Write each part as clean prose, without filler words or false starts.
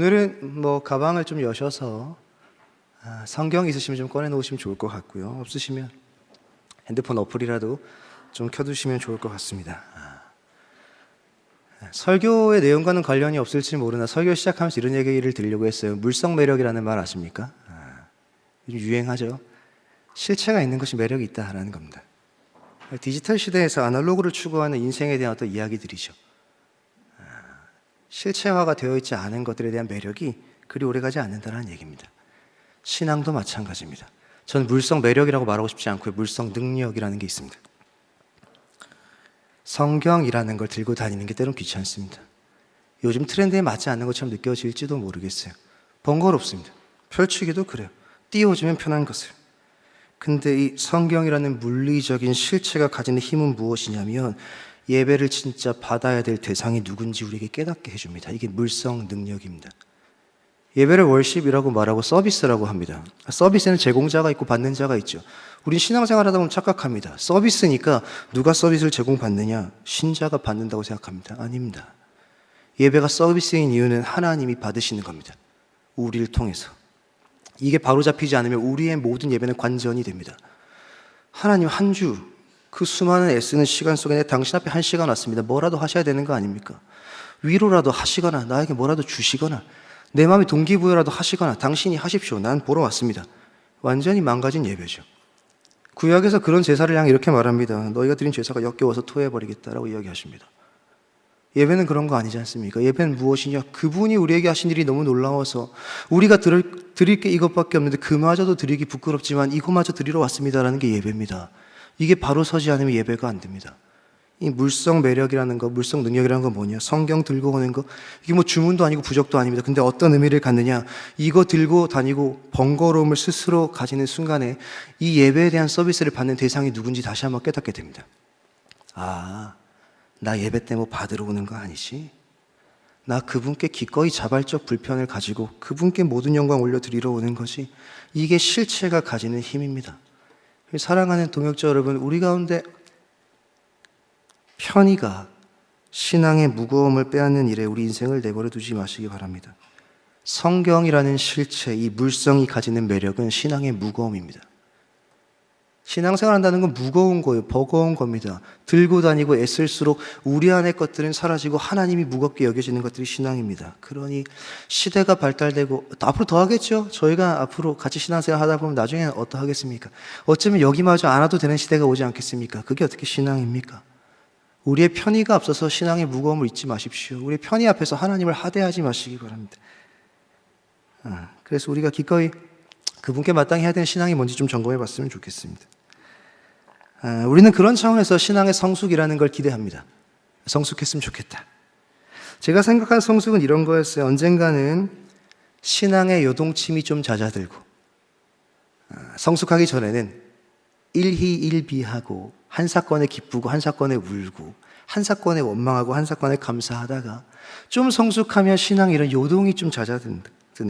오늘은 가방을 좀 여셔서 성경 있으시면 좀 꺼내 놓으시면 좋을 것 같고요. 없으시면 핸드폰 어플이라도 좀 켜두시면 좋을 것 같습니다. 설교의 내용과는 관련이 없을지 모르나 설교 시작하면서 이런 얘기를 드리려고 했어요. 물성 매력이라는 말 아십니까? 요즘 유행하죠. 실체가 있는 것이 매력이 있다라는 겁니다. 디지털 시대에서 아날로그를 추구하는 인생에 대한 어떤 이야기들이죠. 실체화가 되어 있지 않은 것들에 대한 매력이 그리 오래가지 않는다는 얘기입니다. 신앙도 마찬가지입니다. 저는 물성 매력이라고 말하고 싶지 않고요. 물성 능력이라는 게 있습니다. 성경이라는 걸 들고 다니는 게 때론 귀찮습니다. 요즘 트렌드에 맞지 않는 것처럼 느껴질지도 모르겠어요. 번거롭습니다. 펼치기도 그래요. 띄워주면 편한 것을. 근데 이 성경이라는 물리적인 실체가 가지는 힘은 무엇이냐면 예배를 진짜 받아야 될 대상이 누군지 우리에게 깨닫게 해줍니다. 이게 물성 능력입니다. 예배를 월십이라고 말하고 서비스라고 합니다. 서비스에는 제공자가 있고 받는 자가 있죠. 우린 신앙생활 하다 보면 착각합니다. 서비스니까 누가 서비스를 제공받느냐? 신자가 받는다고 생각합니다. 아닙니다. 예배가 서비스인 이유는 하나님이 받으시는 겁니다. 우리를 통해서. 이게 바로 잡히지 않으면 우리의 모든 예배는 관전이 됩니다. 하나님 한 주, 그 수많은 애쓰는 시간 속에 내 당신 앞에 한 시간 왔습니다. 뭐라도 하셔야 되는 거 아닙니까? 위로라도 하시거나 나에게 뭐라도 주시거나 내 마음의 동기부여라도 하시거나 당신이 하십시오. 난 보러 왔습니다. 완전히 망가진 예배죠. 구약에서 그런 제사를 향해 이렇게 말합니다. 너희가 드린 제사가 역겨워서 토해버리겠다라고 이야기하십니다. 예배는 그런 거 아니지 않습니까? 예배는 무엇이냐? 그분이 우리에게 하신 일이 너무 놀라워서 우리가 드릴 게 이것밖에 없는데 그마저도 드리기 부끄럽지만 이것마저 드리러 왔습니다라는 게 예배입니다. 이게 바로 서지 않으면 예배가 안 됩니다. 이 물성 매력이라는 거, 물성 능력이라는 건 뭐냐? 성경 들고 오는 거, 이게 주문도 아니고 부적도 아닙니다. 근데 어떤 의미를 갖느냐? 이거 들고 다니고 번거로움을 스스로 가지는 순간에 이 예배에 대한 서비스를 받는 대상이 누군지 다시 한번 깨닫게 됩니다. 나 예배 때 받으러 오는 거 아니지? 나 그분께 기꺼이 자발적 불편을 가지고 그분께 모든 영광 올려드리러 오는 거지. 이게 실체가 가지는 힘입니다. 사랑하는 동역자 여러분, 우리 가운데 편의가 신앙의 무거움을 빼앗는 일에 우리 인생을 내버려 두지 마시기 바랍니다. 성경이라는 실체, 이 물성이 가지는 매력은 신앙의 무거움입니다. 신앙생활 한다는 건 무거운 거예요. 버거운 겁니다. 들고 다니고 애쓸수록 우리 안의 것들은 사라지고 하나님이 무겁게 여겨지는 것들이 신앙입니다. 그러니 시대가 발달되고 앞으로 더 하겠죠. 저희가 앞으로 같이 신앙생활 하다 보면 나중에는 어떠하겠습니까? 어쩌면 여기마저 안 와도 되는 시대가 오지 않겠습니까? 그게 어떻게 신앙입니까? 우리의 편의가 앞서서 신앙의 무거움을 잊지 마십시오. 우리의 편의 앞에서 하나님을 하대하지 마시기 바랍니다. 그래서 우리가 기꺼이 그분께 마땅히 해야 되는 신앙이 뭔지 좀 점검해 봤으면 좋겠습니다. 우리는 그런 차원에서 신앙의 성숙이라는 걸 기대합니다. 성숙했으면 좋겠다. 제가 생각한 성숙은 이런 거였어요. 언젠가는 신앙의 요동침이 좀 잦아들고 성숙하기 전에는 일희일비하고 한 사건에 기쁘고 한 사건에 울고 한 사건에 원망하고 한 사건에 감사하다가 좀 성숙하면 신앙의 이런 요동이 좀 잦아드는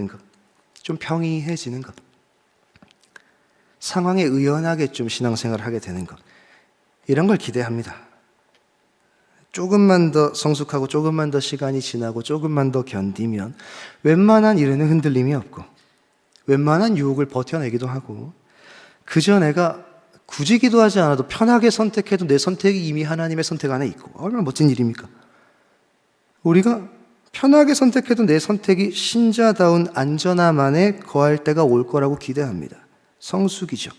것, 좀 평이해지는 것, 상황에 의연하게 좀 신앙생활을 하게 되는 것, 이런 걸 기대합니다. 조금만 더 성숙하고 조금만 더 시간이 지나고 조금만 더 견디면 웬만한 일에는 흔들림이 없고 웬만한 유혹을 버텨내기도 하고 그저 내가 굳이 기도하지 않아도 편하게 선택해도 내 선택이 이미 하나님의 선택 안에 있고 얼마나 멋진 일입니까? 우리가 편하게 선택해도 내 선택이 신자다운 안전함 안에 거할 때가 올 거라고 기대합니다. 성숙이죠.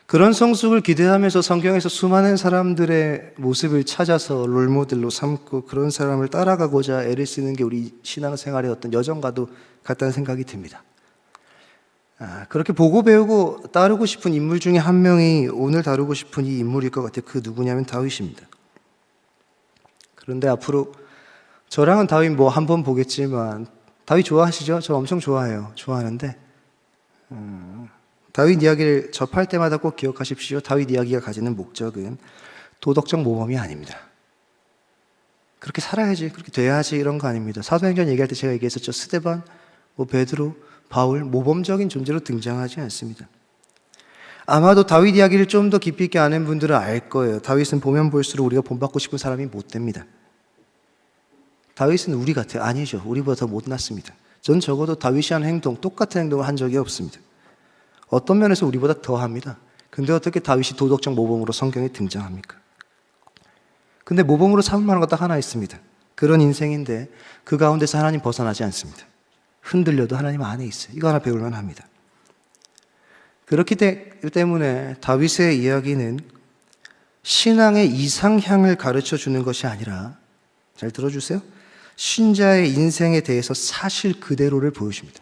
그런 성숙을 기대하면서 성경에서 수많은 사람들의 모습을 찾아서 롤모델로 삼고 그런 사람을 따라가고자 애를 쓰는 게 우리 신앙생활의 어떤 여정과도 같다는 생각이 듭니다. 그렇게 보고 배우고 따르고 싶은 인물 중에 한 명이 오늘 다루고 싶은 이 인물일 것 같아요. 그 누구냐면 다윗입니다. 그런데 앞으로 저랑은 다윗 한번 보겠지만 다윗 좋아하시죠? 저 엄청 좋아해요. 좋아하는데 다윗 이야기를 접할 때마다 꼭 기억하십시오. 다윗 이야기가 가지는 목적은 도덕적 모범이 아닙니다. 그렇게 살아야지, 그렇게 돼야지 이런 거 아닙니다. 사도행전 얘기할 때 제가 얘기했었죠. 스데반, 베드로, 바울, 모범적인 존재로 등장하지 않습니다. 아마도 다윗 이야기를 좀 더 깊이 있게 아는 분들은 알 거예요. 다윗은 보면 볼수록 우리가 본받고 싶은 사람이 못 됩니다. 다윗은 우리 같아요? 아니죠. 우리보다 더 못났습니다. 전 적어도 다윗이 한 행동, 똑같은 행동을 한 적이 없습니다. 어떤 면에서 우리보다 더 합니다. 근데 어떻게 다윗이 도덕적 모범으로 성경에 등장합니까? 근데 모범으로 삼을 만한 것 딱 하나 있습니다. 그런 인생인데 그 가운데서 하나님 벗어나지 않습니다. 흔들려도 하나님 안에 있어요. 이거 하나 배울만 합니다. 그렇기 때문에 다윗의 이야기는 신앙의 이상향을 가르쳐 주는 것이 아니라, 잘 들어주세요, 신자의 인생에 대해서 사실 그대로를 보여줍니다.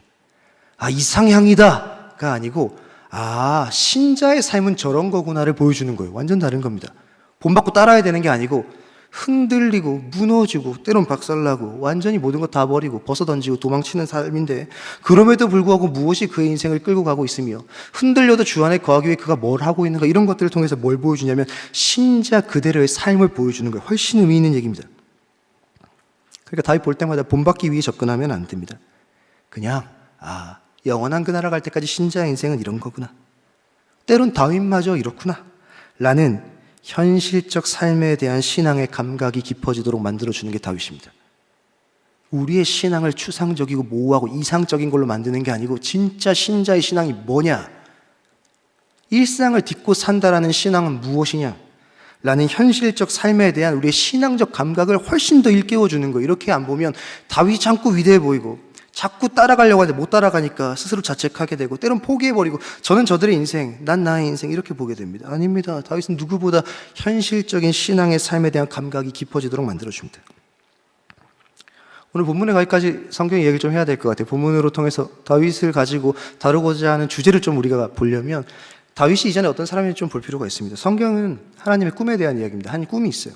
아, 이상향이다가 아니고, 아, 신자의 삶은 저런 거구나를 보여주는 거예요. 완전 다른 겁니다. 본받고 따라야 되는 게 아니고 흔들리고 무너지고 때론 박살나고 완전히 모든 거 다 버리고 벗어던지고 도망치는 삶인데, 그럼에도 불구하고 무엇이 그의 인생을 끌고 가고 있으며 흔들려도 주 안에 거하기 위해 그가 뭘 하고 있는가, 이런 것들을 통해서 뭘 보여주냐면 신자 그대로의 삶을 보여주는 거예요. 훨씬 의미 있는 얘기입니다. 그러니까 다윗 볼 때마다 본받기 위해 접근하면 안 됩니다. 그냥 영원한 그 나라 갈 때까지 신자의 인생은 이런 거구나, 때론 다윗마저 이렇구나 라는 현실적 삶에 대한 신앙의 감각이 깊어지도록 만들어주는 게 다윗입니다. 우리의 신앙을 추상적이고 모호하고 이상적인 걸로 만드는 게 아니고, 진짜 신자의 신앙이 뭐냐, 일상을 딛고 산다라는 신앙은 무엇이냐 라는 현실적 삶에 대한 우리의 신앙적 감각을 훨씬 더 일깨워주는 거예요. 이렇게 안 보면 다윗이 자꾸 위대해 보이고 자꾸 따라가려고 하는데 못 따라가니까 스스로 자책하게 되고 때론 포기해버리고 저는 저들의 인생, 난 나의 인생 이렇게 보게 됩니다. 아닙니다. 다윗은 누구보다 현실적인 신앙의 삶에 대한 감각이 깊어지도록 만들어줍니다. 오늘 본문에 가기까지 성경 이야기를 좀 해야 될 것 같아요. 본문으로 통해서 다윗을 가지고 다루고자 하는 주제를 좀 우리가 보려면 다윗이 이전에 어떤 사람인지 좀 볼 필요가 있습니다. 성경은 하나님의 꿈에 대한 이야기입니다. 한 꿈이 있어요.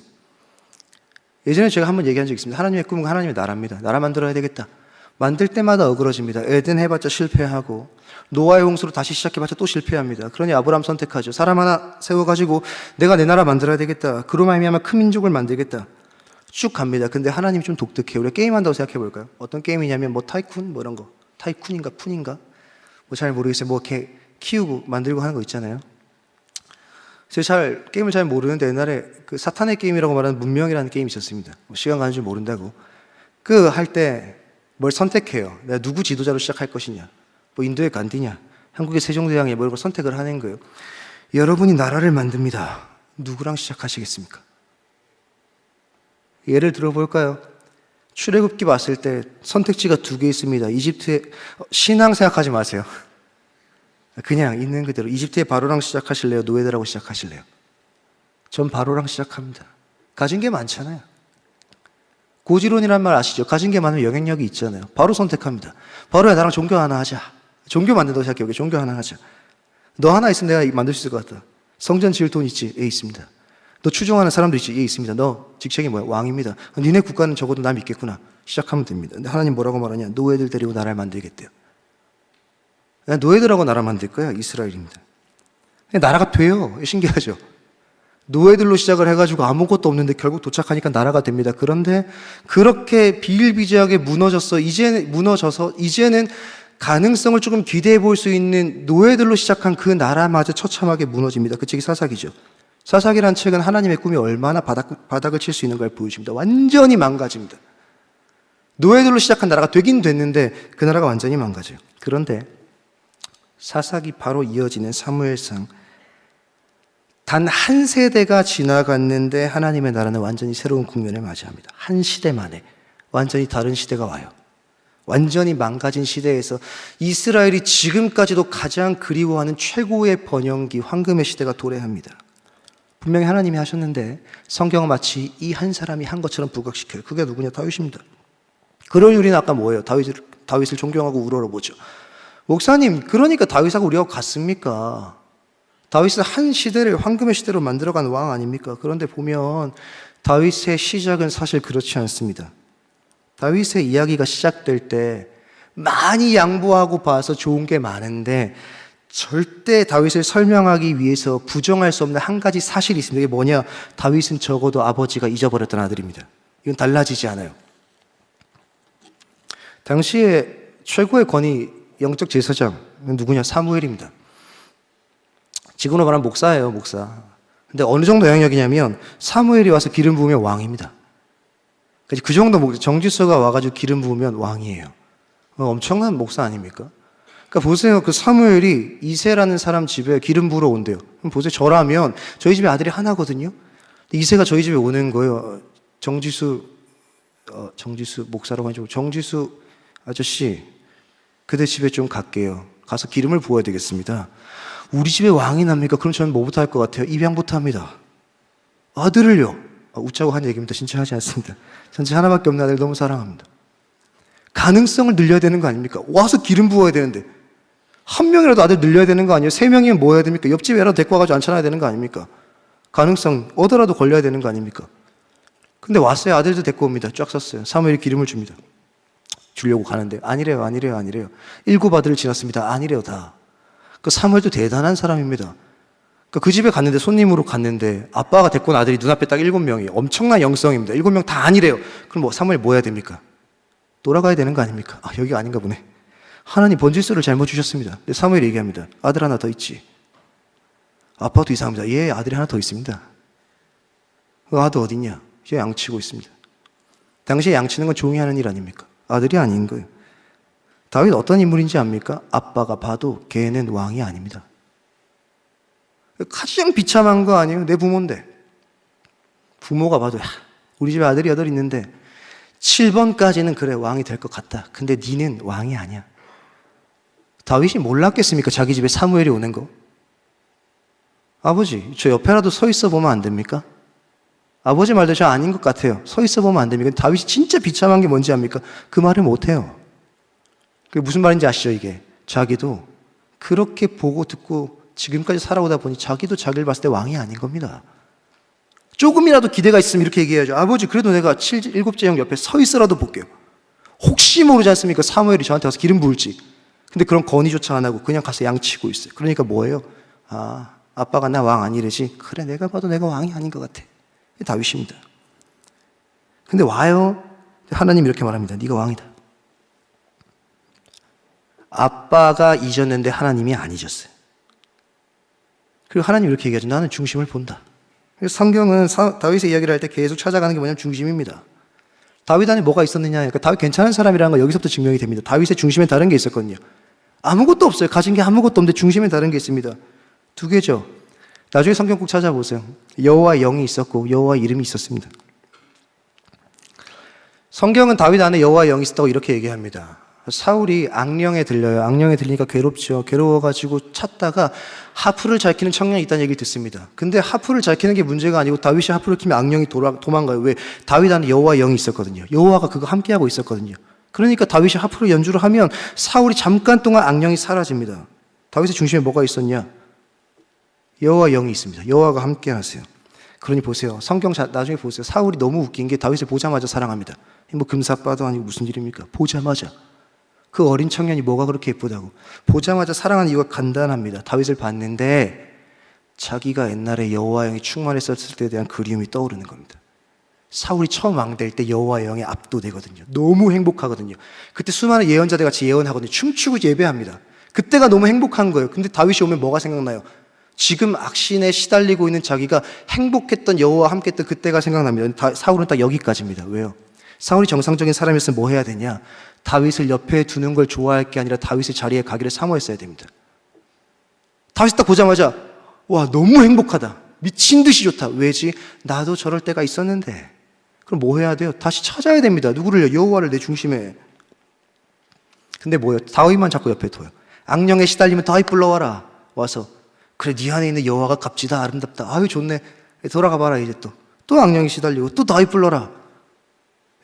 예전에 제가 한번 얘기한 적이 있습니다. 하나님의 꿈은 하나님의 나라입니다. 나라 만들어야 되겠다. 만들 때마다 어그러집니다. 에덴 해봤자 실패하고 노아의 홍수로 다시 시작해봤자 또 실패합니다. 그러니 아브라함 선택하죠. 사람 하나 세워가지고 내가 내 나라 만들어야 되겠다. 그로 말미암아 큰 민족을 만들겠다. 쭉 갑니다. 근데 하나님이 좀 독특해요. 우리가 게임한다고 생각해볼까요? 어떤 게임이냐면 뭐 타이쿤 뭐 이런 거, 타이쿤인가 푼인가 뭐 잘 모르겠어요. 뭐 이렇게 키우고 만들고 하는 거 있잖아요. 제가 게임을 잘 모르는데 옛날에 그 사탄의 게임이라고 말하는 문명이라는 게임이 있었습니다. 뭐 시간 가는 줄 모른다고. 그 할 때 뭘 선택해요. 내가 누구 지도자로 시작할 것이냐, 뭐 인도의 간디냐, 한국의 세종대왕이냐, 뭐 이런 걸 선택을 하는 거예요. 여러분이 나라를 만듭니다. 누구랑 시작하시겠습니까? 예를 들어볼까요? 출애굽기 봤을 때 선택지가 2개 있습니다. 이집트의 신앙 생각하지 마세요. 그냥 있는 그대로 이집트의 바로랑 시작하실래요? 노예들하고 시작하실래요? 전 바로랑 시작합니다. 가진 게 많잖아요. 고지론이란 말 아시죠? 가진 게 많으면 영향력이 있잖아요. 바로 선택합니다. 바로야, 나랑 종교 하나 하자. 종교 만든다고 생각해요. 종교 하나 하자. 너 하나 있으면 내가 만들 수 있을 것 같다. 성전 지을 돈 있지? 예, 있습니다. 너 추종하는 사람도 있지? 예, 있습니다. 너 직책이 뭐야? 왕입니다. 니네 국가는 적어도 나 믿겠구나. 시작하면 됩니다. 근데 하나님 뭐라고 말하냐? 노예들 데리고 나라를 만들겠대요. 노예들하고 나라 만들 거야. 이스라엘입니다. 나라가 돼요. 신기하죠? 노예들로 시작을 해가지고 아무것도 없는데 결국 도착하니까 나라가 됩니다. 그런데 그렇게 비일비재하게 무너져서 이제는 가능성을 조금 기대해 볼 수 있는 노예들로 시작한 그 나라마저 처참하게 무너집니다. 그 책이 사사기죠. 사사기란 책은 하나님의 꿈이 얼마나 바닥을 칠 수 있는 걸 보여줍니다. 완전히 망가집니다. 노예들로 시작한 나라가 되긴 됐는데 그 나라가 완전히 망가져요. 그런데 사사기 바로 이어지는 사무엘상, 단 한 세대가 지나갔는데 하나님의 나라는 완전히 새로운 국면을 맞이합니다. 한 시대 만에 완전히 다른 시대가 와요. 완전히 망가진 시대에서 이스라엘이 지금까지도 가장 그리워하는 최고의 번영기, 황금의 시대가 도래합니다. 분명히 하나님이 하셨는데 성경은 마치 이 한 사람이 한 것처럼 부각시켜요. 그게 누구냐? 다윗입니다. 그러니 우리는 아까 뭐예요? 다윗을 존경하고 우러러보죠. 목사님, 그러니까 다윗하고 우리하고 같습니까? 다윗은 한 시대를 황금의 시대로 만들어간 왕 아닙니까? 그런데 보면 다윗의 시작은 사실 그렇지 않습니다. 다윗의 이야기가 시작될 때 많이 양보하고 봐서 좋은 게 많은데 절대 다윗을 설명하기 위해서 부정할 수 없는 한 가지 사실이 있습니다. 이게 뭐냐? 다윗은 적어도 아버지가 잊어버렸던 아들입니다. 이건 달라지지 않아요. 당시에 최고의 권위 영적 제사장 누구냐? 사무엘입니다. 지금으로 말하면 목사예요, 목사. 근데 어느 정도 영향력이냐면 사무엘이 와서 기름 부으면 왕입니다. 그 정도 정지수가 와가지고 기름 부으면 왕이에요. 엄청난 목사 아닙니까? 그러니까 보세요. 그 사무엘이 이새라는 사람 집에 기름 부으러 온대요. 그럼 보세요. 저라면 저희 집에 아들이 하나거든요. 이새가 저희 집에 오는 거예요. 정지수 목사라고 하죠. 정지수 아저씨, 그대 집에 좀 갈게요. 가서 기름을 부어야 되겠습니다. 우리 집에 왕이 납니까? 그럼 저는 뭐부터 할 것 같아요? 입양부터 합니다. 아들을요. 웃자고 한 얘기입니다. 진짜 하지 않습니다. 전체 하나밖에 없는 아들 너무 사랑합니다. 가능성을 늘려야 되는 거 아닙니까? 와서 기름 부어야 되는데 한 명이라도 아들 늘려야 되는 거 아니에요? 3명이면 뭐 해야 됩니까? 옆집 애라도 데리고 와가지고 앉혀놔야 되는 거 아닙니까? 가능성 얻어라도 걸려야 되는 거 아닙니까? 근데 왔어요. 아들도 데리고 옵니다. 쫙 썼어요. 사무엘이 기름을 줍니다. 주려고 가는데 아니래요. 7 아들을 지났습니다. 아니래요. 다. 그 사무엘도 대단한 사람입니다. 그 집에 갔는데 손님으로 갔는데 아빠가 데리고 온 아들이 눈앞에 딱 7명이에요. 엄청난 영성입니다. 7명 다 아니래요. 그럼 사무엘 뭐 해야 됩니까? 돌아가야 되는 거 아닙니까? 여기가 아닌가 보네. 하나님 번질수를 잘못 주셨습니다. 근데 사무엘이 얘기합니다. 아들 하나 더 있지. 아빠도 이상합니다. 예, 아들이 하나 더 있습니다. 그 아들 어딨냐? 이제 양치고 있습니다. 당시에 양치는 건 종이 하는 일 아닙니까? 아들이 아닌 거예요. 다윗 어떤 인물인지 압니까? 아빠가 봐도 걔는 왕이 아닙니다. 가장 비참한 거 아니에요? 내 부모인데. 부모가 봐도 우리 집에 아들이 8 있는데 7번까지는 그래 왕이 될 것 같다. 근데 니는 왕이 아니야. 다윗이 몰랐겠습니까? 자기 집에 사무엘이 오는 거. 아버지, 저 옆에라도 서 있어 보면 안 됩니까? 아버지 말도 저 아닌 것 같아요. 서 있어 보면 안 됩니까? 다윗이 진짜 비참한 게 뭔지 압니까? 그 말을 못 해요. 그게 무슨 말인지 아시죠, 이게? 자기도 그렇게 보고 듣고 지금까지 살아오다 보니 자기도 자기를 봤을 때 왕이 아닌 겁니다. 조금이라도 기대가 있으면 이렇게 얘기해야죠. 아버지, 그래도 내가 7째 형 옆에 서 있어라도 볼게요. 혹시 모르지 않습니까? 사무엘이 저한테 가서 기름 부을지. 근데 그런 건의조차 안 하고 그냥 가서 양치고 있어요. 그러니까 뭐예요? 아빠가 나 왕 아니래지. 그래, 내가 봐도 내가 왕이 아닌 것 같아. 다윗입니다. 근데 와요. 하나님 이렇게 말합니다. 네가 왕이다. 아빠가 잊었는데 하나님이 안 잊었어요. 그리고 하나님 이렇게 얘기하죠. 나는 중심을 본다. 그래서 성경은 다윗의 이야기를 할 때 계속 찾아가는 게 뭐냐면 중심입니다. 다윗 안에 뭐가 있었느냐. 그러니까 다윗 괜찮은 사람이라는 거 여기서부터 증명이 됩니다. 다윗의 중심에 다른 게 있었거든요. 아무것도 없어요. 가진 게 아무것도 없는데 중심에 다른 게 있습니다. 2개죠. 나중에 성경 꼭 찾아보세요. 여호와의 영이 있었고 여호와의 이름이 있었습니다. 성경은 다윗 안에 여호와의 영이 있었다고 이렇게 얘기합니다. 사울이 악령에 들려요. 악령에 들리니까 괴롭죠. 괴로워가지고 찾다가 하프를 잘 키는 청년이 있다는 얘기를 듣습니다. 근데 하프를 잘 키는 게 문제가 아니고 다윗이 하프를 키면 악령이 도망가요. 왜? 다윗 안에 여호와의 영이 있었거든요. 여호와가 그거 함께하고 있었거든요. 그러니까 다윗이 하프를 연주를 하면 사울이 잠깐 동안 악령이 사라집니다. 다윗의 중심에 뭐가 있었냐? 여호와의 영이 있습니다. 여호와가 함께하세요. 그러니 보세요. 성경 나중에 보세요. 사울이 너무 웃긴 게 다윗을 보자마자 사랑합니다. 뭐 금사빠도 아니고 무슨 일입니까? 보자마자. 그 어린 청년이 뭐가 그렇게 예쁘다고. 보자마자 사랑하는 이유가 간단합니다. 다윗을 봤는데 자기가 옛날에 여호와의 영이 충만했었을 때에 대한 그리움이 떠오르는 겁니다. 사울이 처음 왕 될 때 여호와의 영에 압도되거든요. 너무 행복하거든요. 그때 수많은 예언자들 같이 예언하거든요. 춤추고 예배합니다. 그때가 너무 행복한 거예요. 근데 다윗이 오면 뭐가 생각나요? 지금 악신에 시달리고 있는 자기가 행복했던 여호와와 함께했던 그때가 생각납니다. 사울은 딱 여기까지입니다. 왜요? 사울이 정상적인 사람이었으면 뭐 해야 되냐? 다윗을 옆에 두는 걸 좋아할 게 아니라 다윗의 자리에 가기를 사모했어야 됩니다. 다윗 딱 보자마자 와, 너무 행복하다. 미친 듯이 좋다. 왜지? 나도 저럴 때가 있었는데. 그럼 뭐 해야 돼요? 다시 찾아야 됩니다. 누구를요? 여호와를 내 중심에. 근데 뭐예요? 다윗만 자꾸 옆에 둬요. 악령에 시달리면 다윗 불러와라. 와서 그래, 네 안에 있는 여호와가 값지다, 아름답다. 아유, 좋네. 돌아가 봐라. 이제 또 악령이 시달리고 또 다윗 불러라.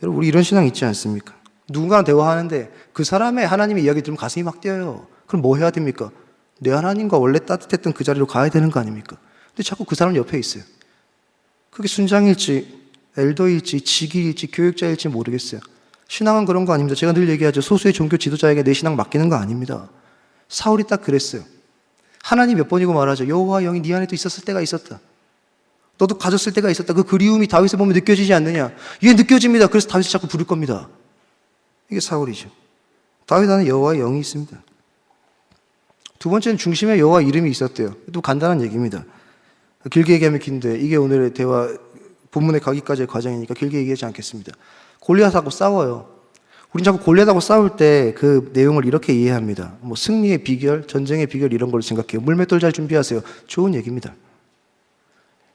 여러분, 우리 이런 신앙 있지 않습니까? 누군가랑 대화하는데 그 사람의 하나님의 이야기 들으면 가슴이 막 뛰어요. 그럼 뭐 해야 됩니까? 내 하나님과 원래 따뜻했던 그 자리로 가야 되는 거 아닙니까? 근데 자꾸 그 사람 옆에 있어요. 그게 순장일지 엘더일지 직위일지 교육자일지 모르겠어요. 신앙은 그런 거 아닙니다. 제가 늘 얘기하죠. 소수의 종교 지도자에게 내 신앙 맡기는 거 아닙니다. 사울이 딱 그랬어요. 하나님 몇 번이고 말하죠. 여호와 영이 네 안에도 있었을 때가 있었다. 너도 가졌을 때가 있었다. 그 그리움이 다윗을 보면 느껴지지 않느냐? 이게 느껴집니다. 그래서 다윗을 자꾸 부를 겁니다. 이게 사울이죠. 다윗 안에 여호와의 영이 있습니다. 2번째는 중심에 여호와 이름이 있었대요. 또 간단한 얘기입니다. 길게 얘기하면 긴데 이게 오늘의 대화 본문에 가기까지의 과정이니까 길게 얘기하지 않겠습니다. 골리앗하고 싸워요. 우린 자꾸 골리앗하고 싸울 때 그 내용을 이렇게 이해합니다. 뭐 승리의 비결, 전쟁의 비결 이런 걸로 생각해요. 물맷돌 잘 준비하세요. 좋은 얘기입니다.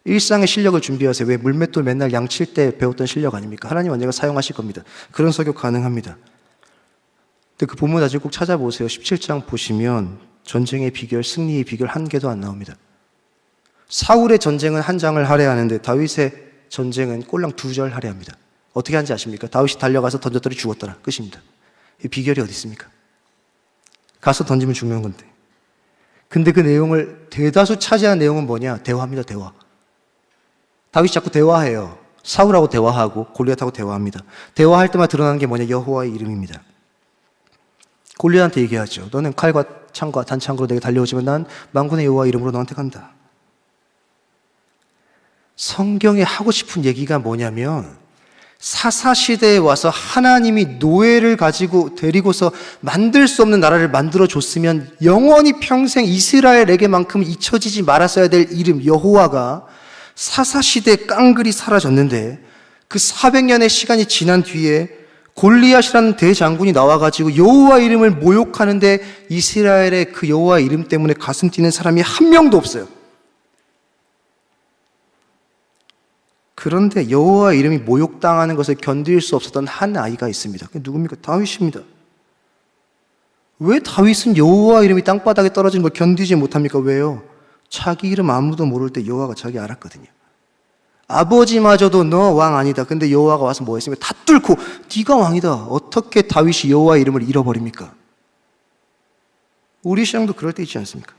일상의 실력을 준비하세요. 왜 물맷돌 맨날 양칠 때 배웠던 실력 아닙니까? 하나님 언젠가 사용하실 겁니다. 그런 설교 가능합니다. 근데 그 본문 나중에 꼭 찾아보세요. 17장 보시면 전쟁의 비결, 승리의 비결 한 개도 안 나옵니다. 사울의 전쟁은 한 장을 할애하는데 다윗의 전쟁은 꼴랑 2절 할애합니다. 어떻게 하는지 아십니까? 다윗이 달려가서 던졌더니 죽었더라. 끝입니다. 이 비결이 어디 있습니까? 가서 던지면 죽는 건데. 근데 그 내용을 대다수 차지한 내용은 뭐냐? 대화입니다. 대화. 다윗이 자꾸 대화해요. 사울하고 대화하고 골리앗하고 대화합니다. 대화할 때만 드러나는 게 뭐냐? 여호와의 이름입니다. 골리앗한테 얘기하죠. 너는 칼과 창과 단창으로 내게 달려오지만 난 만군의 여호와 이름으로 너한테 간다. 성경에 하고 싶은 얘기가 뭐냐면 사사시대에 와서 하나님이 노예를 가지고 데리고서 만들 수 없는 나라를 만들어줬으면 영원히 평생 이스라엘에게만큼 잊혀지지 말았어야 될 이름 여호와가 사사시대에 깡그리 사라졌는데 그 400년의 시간이 지난 뒤에 골리앗이라는 대장군이 나와가지고 여호와 이름을 모욕하는데 이스라엘의 그 여호와 이름 때문에 가슴 뛰는 사람이 한 명도 없어요. 그런데 여호와 이름이 모욕당하는 것을 견딜 수 없었던 한 아이가 있습니다. 그게 누굽니까? 다윗입니다. 왜 다윗은 여호와 이름이 땅바닥에 떨어지는 걸 견디지 못합니까? 왜요? 자기 이름 아무도 모를 때 여호와가 자기 알았거든요. 아버지마저도 너 왕 아니다. 근데 여호와가 와서 뭐 했습니까? 다 뚫고 네가 왕이다. 어떻게 다윗이 여호와 이름을 잃어버립니까? 우리 시장도 그럴 때 있지 않습니까?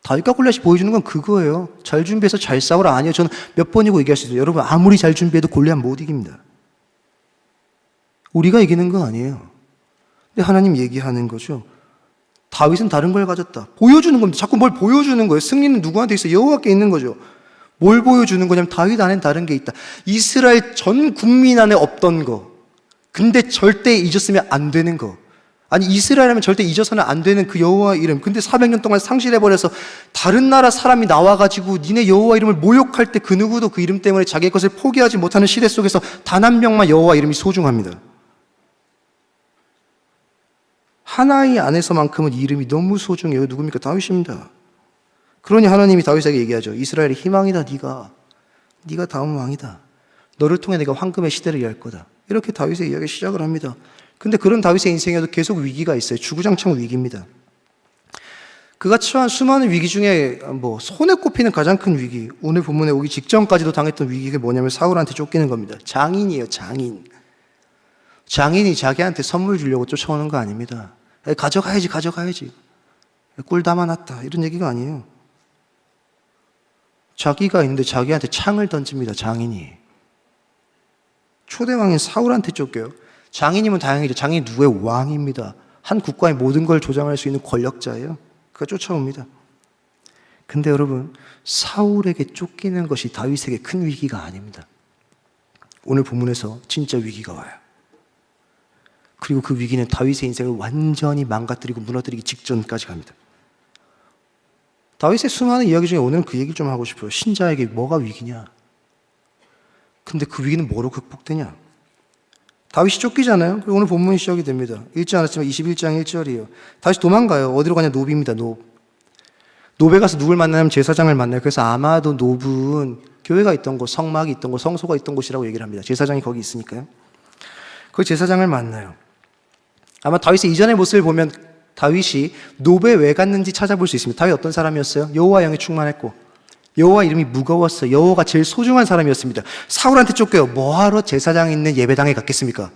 다윗과 골리앗이 보여주는 건 그거예요. 잘 준비해서 잘 싸우라. 아니요. 저는 몇 번이고 얘기할 수 있어요. 여러분 아무리 잘 준비해도 골리앗 못 이깁니다. 우리가 이기는 건 아니에요. 근데 하나님 얘기하는 거죠. 다윗은 다른 걸 가졌다. 보여주는 겁니다. 자꾸 뭘 보여주는 거예요. 승리는 누구한테 있어요? 여호와께 있는 거죠. 뭘 보여주는 거냐면 다윗 안엔 다른 게 있다. 이스라엘 전 국민 안에 없던 거. 근데 절대 잊었으면 안 되는 거. 아니 이스라엘하면 절대 잊어서는 안 되는 그 여호와 이름. 근데 400년 동안 상실해버려서 다른 나라 사람이 나와가지고 니네 여호와 이름을 모욕할 때 그 누구도 그 이름 때문에 자기의 것을 포기하지 못하는 시대 속에서 단 한 명만 여호와 이름이 소중합니다. 하나의 안에서만큼은 이름이 너무 소중해요. 누굽니까? 다윗입니다. 그러니 하나님이 다윗에게 얘기하죠. 이스라엘의 희망이다. 네가 다음 왕이다. 너를 통해 내가 황금의 시대를 열 거다. 이렇게 다윗의 이야기 시작을 합니다. 근데 그런 다윗의 인생에도 계속 위기가 있어요. 주구장창 위기입니다. 그가 처한 수많은 위기 중에 손에 꼽히는 가장 큰 위기, 오늘 본문에 오기 직전까지도 당했던 위기가 뭐냐면 사울한테 쫓기는 겁니다. 장인이에요. 장인이 자기한테 선물 주려고 쫓아오는 거 아닙니다. 가져가야지. 꿀 담아놨다. 이런 얘기가 아니에요. 자기가 있는데 자기한테 창을 던집니다. 장인이. 초대왕인 사울한테 쫓겨요. 장인이면 다행이죠. 장인이 누구의 왕입니다. 한 국가의 모든 걸 조장할 수 있는 권력자예요. 그가 쫓아옵니다. 근데 여러분, 사울에게 쫓기는 것이 다윗에게 큰 위기가 아닙니다. 오늘 본문에서 진짜 위기가 와요. 그리고 그 위기는 다윗의 인생을 완전히 망가뜨리고 무너뜨리기 직전까지 갑니다. 다윗의 수많은 이야기 중에 오늘은 그 얘기를 좀 하고 싶어요. 신자에게 뭐가 위기냐? 근데 그 위기는 뭐로 극복되냐? 다윗이 쫓기잖아요. 그리고 오늘 본문이 시작이 됩니다. 읽지 않았지만 21장 1절이에요. 다시 도망가요. 어디로 가냐? 노비입니다. 노베 가서 누굴 만나냐면 제사장을 만나요. 그래서 아마도 노브는 교회가 있던 곳, 성막이 있던 곳, 성소가 있던 곳이라고 얘기를 합니다. 제사장이 거기 있으니까요. 거기 제사장을 만나요. 아마 다윗의 이전의 모습을 보면 다윗이 노베에 왜 갔는지 찾아볼 수 있습니다. 다윗 어떤 사람이었어요? 여호와 영에 충만했고 여호와 이름이 무거웠어요. 여호와가 제일 소중한 사람이었습니다. 사울한테 쫓겨요. 뭐하러 제사장이 있는 예배당에 갔겠습니까?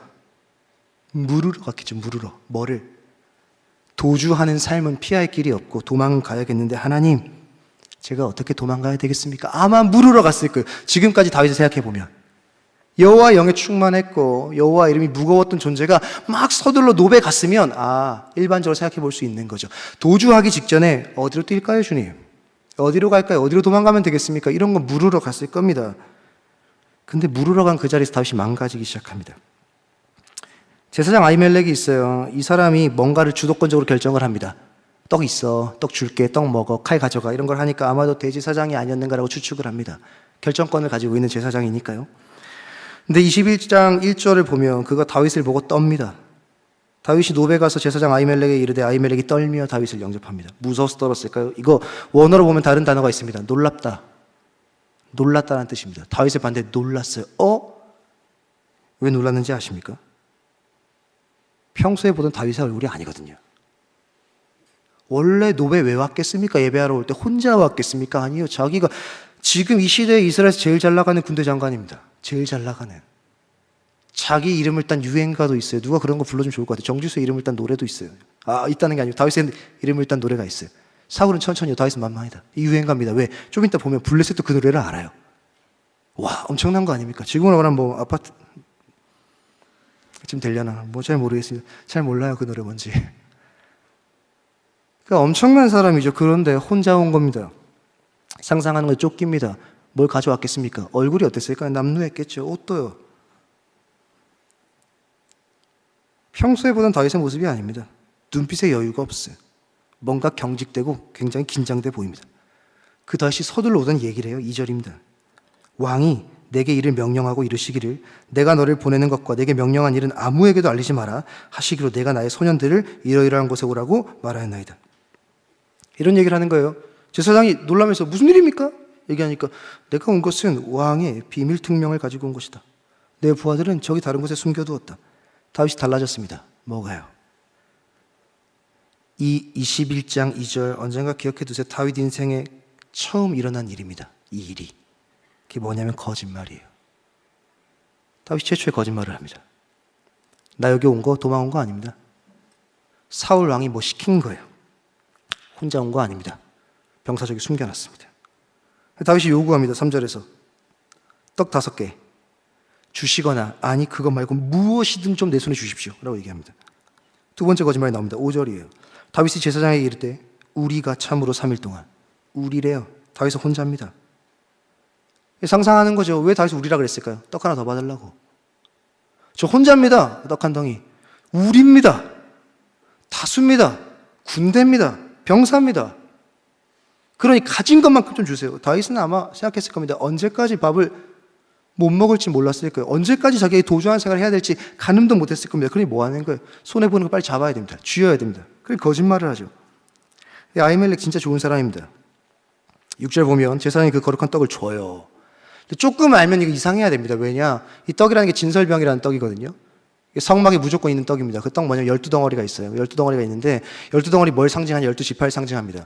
물으러 갔겠죠. 물으러. 뭐를? 도주하는 삶은 피할 길이 없고 도망가야겠는데 하나님, 제가 어떻게 도망가야 되겠습니까? 아마 물으러 갔을 거예요. 지금까지 다윗을 생각해보면 여호와 영에 충만했고 여호와 이름이 무거웠던 존재가 막 서둘러 노베 갔으면 일반적으로 생각해볼 수 있는 거죠. 도주하기 직전에 어디로 뛸까요, 주님? 어디로 갈까요? 어디로 도망가면 되겠습니까? 이런 거 물으러 갔을 겁니다. 근데 물으러 간 그 자리에서 다윗이 망가지기 시작합니다. 제사장 아히멜렉이 있어요. 이 사람이 뭔가를 주도권적으로 결정을 합니다. 떡 있어, 떡 줄게, 떡 먹어, 칼 가져가 이런 걸 하니까 아마도 대제사장이 아니었는가라고 추측을 합니다. 결정권을 가지고 있는 제사장이니까요. 근데 21장 1절을 보면 그가 다윗을 보고 떱니다. 다윗이 노베 가서 제사장 아히멜렉에 이르되 아히멜렉이 떨며 다윗을 영접합니다. 무서워서 떨었을까요? 이거 원어로 보면 다른 단어가 있습니다. 놀랍다. 놀랐다는 뜻입니다. 다윗의 반대 놀랐어요. 왜 놀랐는지 아십니까? 평소에 보던 다윗의 얼굴이 아니거든요. 원래 노베 왜 왔겠습니까? 예배하러 올 때 혼자 왔겠습니까? 아니요. 자기가 지금 이 시대에 이스라엘에서 제일 잘 나가는 군대 장관입니다. 제일 잘 나가는. 자기 이름을 딴 유행가도 있어요. 누가 그런 거 불러주면 좋을 것 같아요. 정지수의 이름을 딴 노래도 있어요. 있다는 게 아니고 다윗의 이름을 딴 노래가 있어요. 사울은 천천히요. 다윗은 만만이다. 이 유행가입니다. 왜? 좀 이따 보면 블레셋도 그 노래를 알아요. 와, 엄청난 거 아닙니까? 지금으로 말하면 뭐 아파트 지금 되려나? 뭐 잘 모르겠습니다. 잘 몰라요. 그 노래 뭔지. 그러니까 엄청난 사람이죠. 그런데 혼자 온 겁니다. 상상하는 거 쫓깁니다. 뭘 가져왔겠습니까? 얼굴이 어땠을까요? 남루했겠죠. 옷도요. 평소에 보던 다윗의 모습이 아닙니다. 눈빛에 여유가 없어요. 뭔가 경직되고 굉장히 긴장돼 보입니다. 그 다윗이 서둘러 오던 얘기를 해요. 2절입니다. 왕이 내게 이를 명령하고 이르시기를 내가 너를 보내는 것과 내게 명령한 일은 아무에게도 알리지 마라 하시기로 내가 나의 소년들을 이러이러한 곳에 오라고 말하였나이다. 이런 얘기를 하는 거예요. 제사장이 놀라면서 무슨 일입니까? 얘기하니까 내가 온 것은 왕의 비밀 특명을 가지고 온 것이다. 내 부하들은 저기 다른 곳에 숨겨두었다. 다윗이 달라졌습니다. 뭐가요? 이 21장 2절 언젠가 기억해 두세요. 다윗 인생에 처음 일어난 일입니다. 이 일이. 그게 뭐냐면 거짓말이에요. 다윗이 최초의 거짓말을 합니다. 나 여기 온 거 도망 온 거 아닙니다. 사울 왕이 뭐 시킨 거예요. 혼자 온 거 아닙니다. 병사적이 숨겨놨습니다. 다윗이 요구합니다. 3절에서 떡 5개 주시거나 아니 그것 말고 무엇이든 좀 내 손에 주십시오 라고 얘기합니다. 두 번째 거짓말이 나옵니다. 5절이에요. 다윗이 제사장에게 이르되 우리가 참으로 3일 동안 우리래요. 다윗은 혼자입니다. 상상하는 거죠. 왜 다윗이 우리라 그랬을까요? 떡 하나 더 받으려고. 저 혼자입니다. 떡 한 덩이. 우리입니다. 다수입니다. 군대입니다. 병사입니다. 그러니 가진 것만큼 좀 주세요. 다윗은 아마 생각했을 겁니다. 언제까지 밥을 못 먹을지 몰랐을 거예요. 언제까지 자기의 도주한 생활을 해야 될지 가늠도 못했을 겁니다. 그러니 뭐 하는 거예요? 손해보는 거 빨리 잡아야 됩니다. 쥐어야 됩니다. 그래서 거짓말을 하죠. 아히멜렉 진짜 좋은 사람입니다. 6절 보면 제사장이 그 거룩한 떡을 줘요. 조금 알면 이거 이상해야 됩니다. 왜냐? 이 떡이라는 게 진설병이라는 떡이거든요. 성막에 무조건 있는 떡입니다. 그 떡 뭐냐면 12덩어리가 있어요. 12덩어리가 있는데 12덩어리 뭘 상징하냐? 12지파를 상징합니다.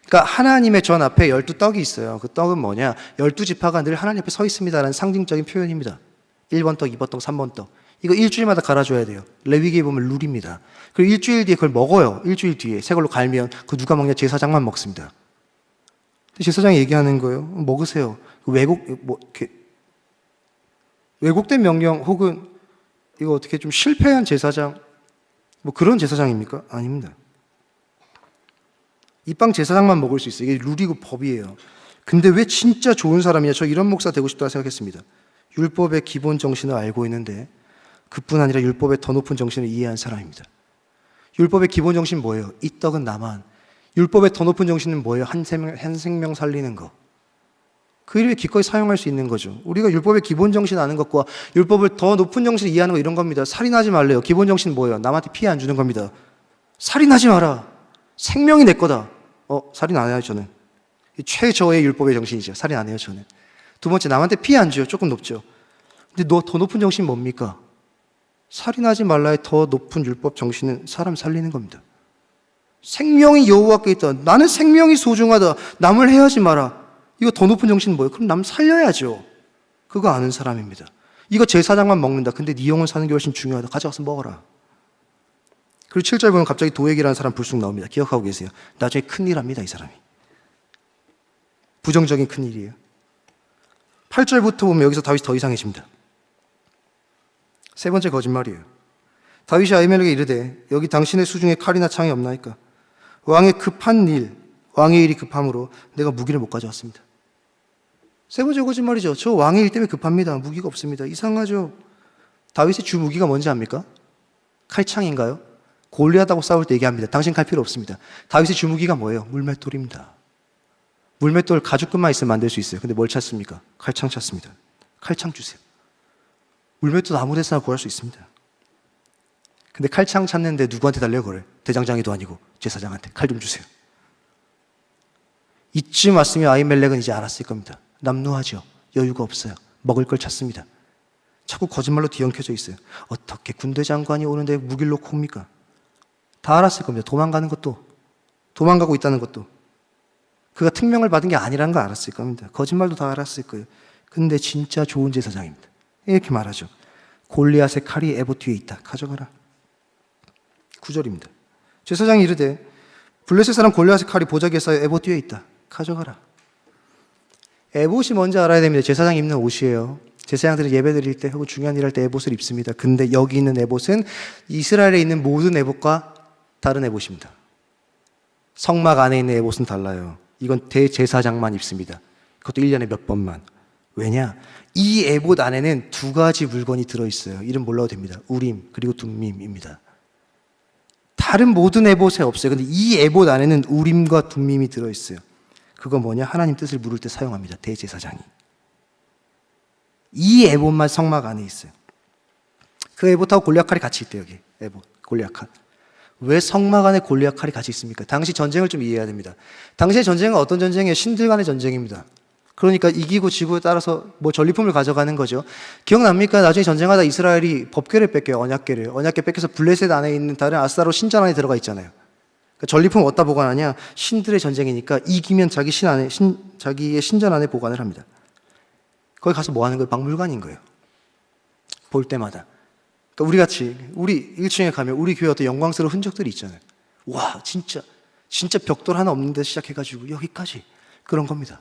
그러니까 하나님의 전 앞에 12떡이 있어요. 그 떡은 뭐냐? 12지파가 늘 하나님 앞에 서 있습니다라는 상징적인 표현입니다. 1번 떡, 2번 떡, 3번 떡. 이거 일주일마다 갈아줘야 돼요. 레위기에 보면 룰입니다. 그리고 일주일 뒤에 그걸 먹어요. 일주일 뒤에 새 걸로 갈면 그 누가 먹냐? 제사장만 먹습니다. 제사장이 얘기하는 거예요. 먹으세요. 왜곡된 명령 혹은 이거 어떻게 좀 실패한 제사장 뭐 그런 제사장입니까? 아닙니다. 이 빵 제사장만 먹을 수 있어요. 이게 룰이고 법이에요. 근데 왜 진짜 좋은 사람이냐? 저 이런 목사 되고 싶다 생각했습니다. 율법의 기본 정신을 알고 있는데 그뿐 아니라 율법의 더 높은 정신을 이해한 사람입니다. 율법의 기본 정신 뭐예요? 이 떡은 나만. 율법의 더 높은 정신은 뭐예요? 한 생명 살리는 거. 그 일을 기꺼이 사용할 수 있는 거죠. 우리가 율법의 기본 정신 아는 것과 율법을 더 높은 정신을 이해하는 거 이런 겁니다. 살인하지 말래요. 기본 정신은 뭐예요? 남한테 피해 안 주는 겁니다. 살인하지 마라. 생명이 내 거다. 살인 안 해요, 저는. 최저의 율법의 정신이죠. 살인 안 해요, 저는. 두 번째, 남한테 피해 안 줘요. 조금 높죠. 근데 더 높은 정신이 뭡니까? 살인하지 말라의 더 높은 율법 정신은 사람 살리는 겁니다. 생명이 여호와께 있다. 나는 생명이 소중하다. 남을 해하지 마라. 이거 더 높은 정신은 뭐예요? 그럼 남 살려야죠. 그거 아는 사람입니다. 이거 제사장만 먹는다. 근데 네 영혼 사는 게 훨씬 중요하다. 가져가서 먹어라. 그리고 7절 보면 갑자기 도액이라는 사람 불쑥 나옵니다. 기억하고 계세요. 나중에 큰일 합니다, 이 사람이. 부정적인 큰일이에요. 8절부터 보면 여기서 다윗이 더 이상해집니다. 세 번째 거짓말이에요. 다윗이 아히멜렉에게 이르되 여기 당신의 수중에 칼이나 창이 없나이까? 왕의 일이 급함으로 내가 무기를 못 가져왔습니다. 세 번째 거짓말이죠. 저 왕의 일 때문에 급합니다. 무기가 없습니다. 이상하죠. 다윗의 주 무기가 뭔지 압니까? 칼창인가요? 골리앗하고 싸울 때 얘기합니다. 당신 칼 필요 없습니다. 다윗의 주 무기가 뭐예요? 물맷돌입니다. 물맷돌 가죽끈만 있으면 만들 수 있어요. 근데 뭘 찾습니까? 칼창 찾습니다. 칼창 주세요. 물맷돌 아무 데서나 구할 수 있습니다. 근데 칼창 찾는데 누구한테 달래요, 그래? 대장장이도 아니고 제사장한테 칼 좀 주세요. 이쯤 왔으면 아히멜렉은 이제 알았을 겁니다. 남루하죠. 여유가 없어요. 먹을 걸 찾습니다. 자꾸 거짓말로 뒤엉켜져 있어요. 어떻게 군대 장관이 오는데 무기를 놓고 옵니까? 다 알았을 겁니다. 도망가는 것도, 도망가고 있다는 것도. 그가 특명을 받은 게 아니라는 걸 알았을 겁니다. 거짓말도 다 알았을 거예요. 근데 진짜 좋은 제사장입니다. 이렇게 말하죠. 골리앗의 칼이 에봇 뒤에 있다. 가져가라. 9절입니다. 제사장이 이르되 블레셋 사람 골리앗의 칼이 보자기에 쌓여 에봇 뒤에 있다. 가져가라. 에봇이 뭔지 알아야 됩니다. 제사장이 입는 옷이에요. 제사장들은 예배 드릴 때 하고 중요한 일 할 때 에봇을 입습니다. 근데 여기 있는 에봇은 이스라엘에 있는 모든 에봇과 다른 에봇입니다. 성막 안에 있는 에봇은 달라요. 이건 대제사장만 입습니다. 그것도 1년에 몇 번만. 왜냐? 이 에봇 안에는 두 가지 물건이 들어있어요. 이름 몰라도 됩니다. 우림 그리고 둠밈입니다. 다른 모든 에봇에 없어요. 근데 이 에봇 안에는 우림과 둠밈이 들어있어요. 그거 뭐냐? 하나님 뜻을 물을 때 사용합니다. 대제사장이. 이 에봇만 성막 안에 있어요. 그 에봇하고 골리앗 칼이 같이 있대요. 여기 에봇, 골리앗 칼. 왜 성막 안에 골리앗 칼이 같이 있습니까? 당시 전쟁을 좀 이해해야 됩니다. 당시의 전쟁은 어떤 전쟁이에요? 신들 간의 전쟁입니다. 그러니까 이기고 지고에 따라서 뭐 전리품을 가져가는 거죠. 기억납니까? 나중에 전쟁하다 이스라엘이 법궤를 뺏겨요. 언약궤를. 언약궤 뺏겨서 블레셋 안에 있는 다른 아스타롯 신전 안에 들어가 있잖아요. 그러니까 전리품 어디다 보관하냐? 신들의 전쟁이니까 이기면 자기 자기의 신전 안에 보관을 합니다. 거기 가서 뭐 하는 거예요? 박물관인 거예요. 볼 때마다. 그러니까 우리 같이, 우리 1층에 가면 우리 교회 어떤 영광스러운 흔적들이 있잖아요. 와, 진짜 벽돌 하나 없는 데 시작해가지고 여기까지. 그런 겁니다.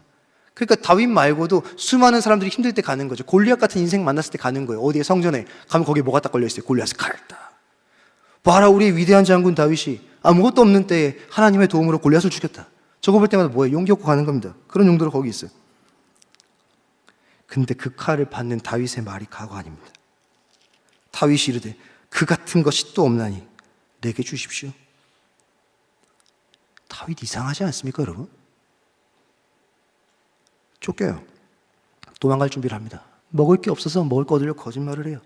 그러니까 다윗 말고도 수많은 사람들이 힘들 때 가는 거죠. 골리앗 같은 인생 만났을 때 가는 거예요. 어디에 성전에 가면 거기에 뭐가 딱 걸려있어요. 골리앗의 칼 딱. 봐라, 우리의 위대한 장군 다윗이 아무것도 없는 때에 하나님의 도움으로 골리앗을 죽였다. 저거 볼 때마다 뭐예요? 용기 얻고 가는 겁니다. 그런 용도로 거기 있어요. 근데 그 칼을 받는 다윗의 말이 가고 아닙니다. 다윗이 이르되 그 같은 것이 또 없나니 내게 주십시오. 다윗 이상하지 않습니까, 여러분? 쫓겨요. 도망갈 준비를 합니다. 먹을 게 없어서 먹을 거 얻으려고 거짓말을 해요.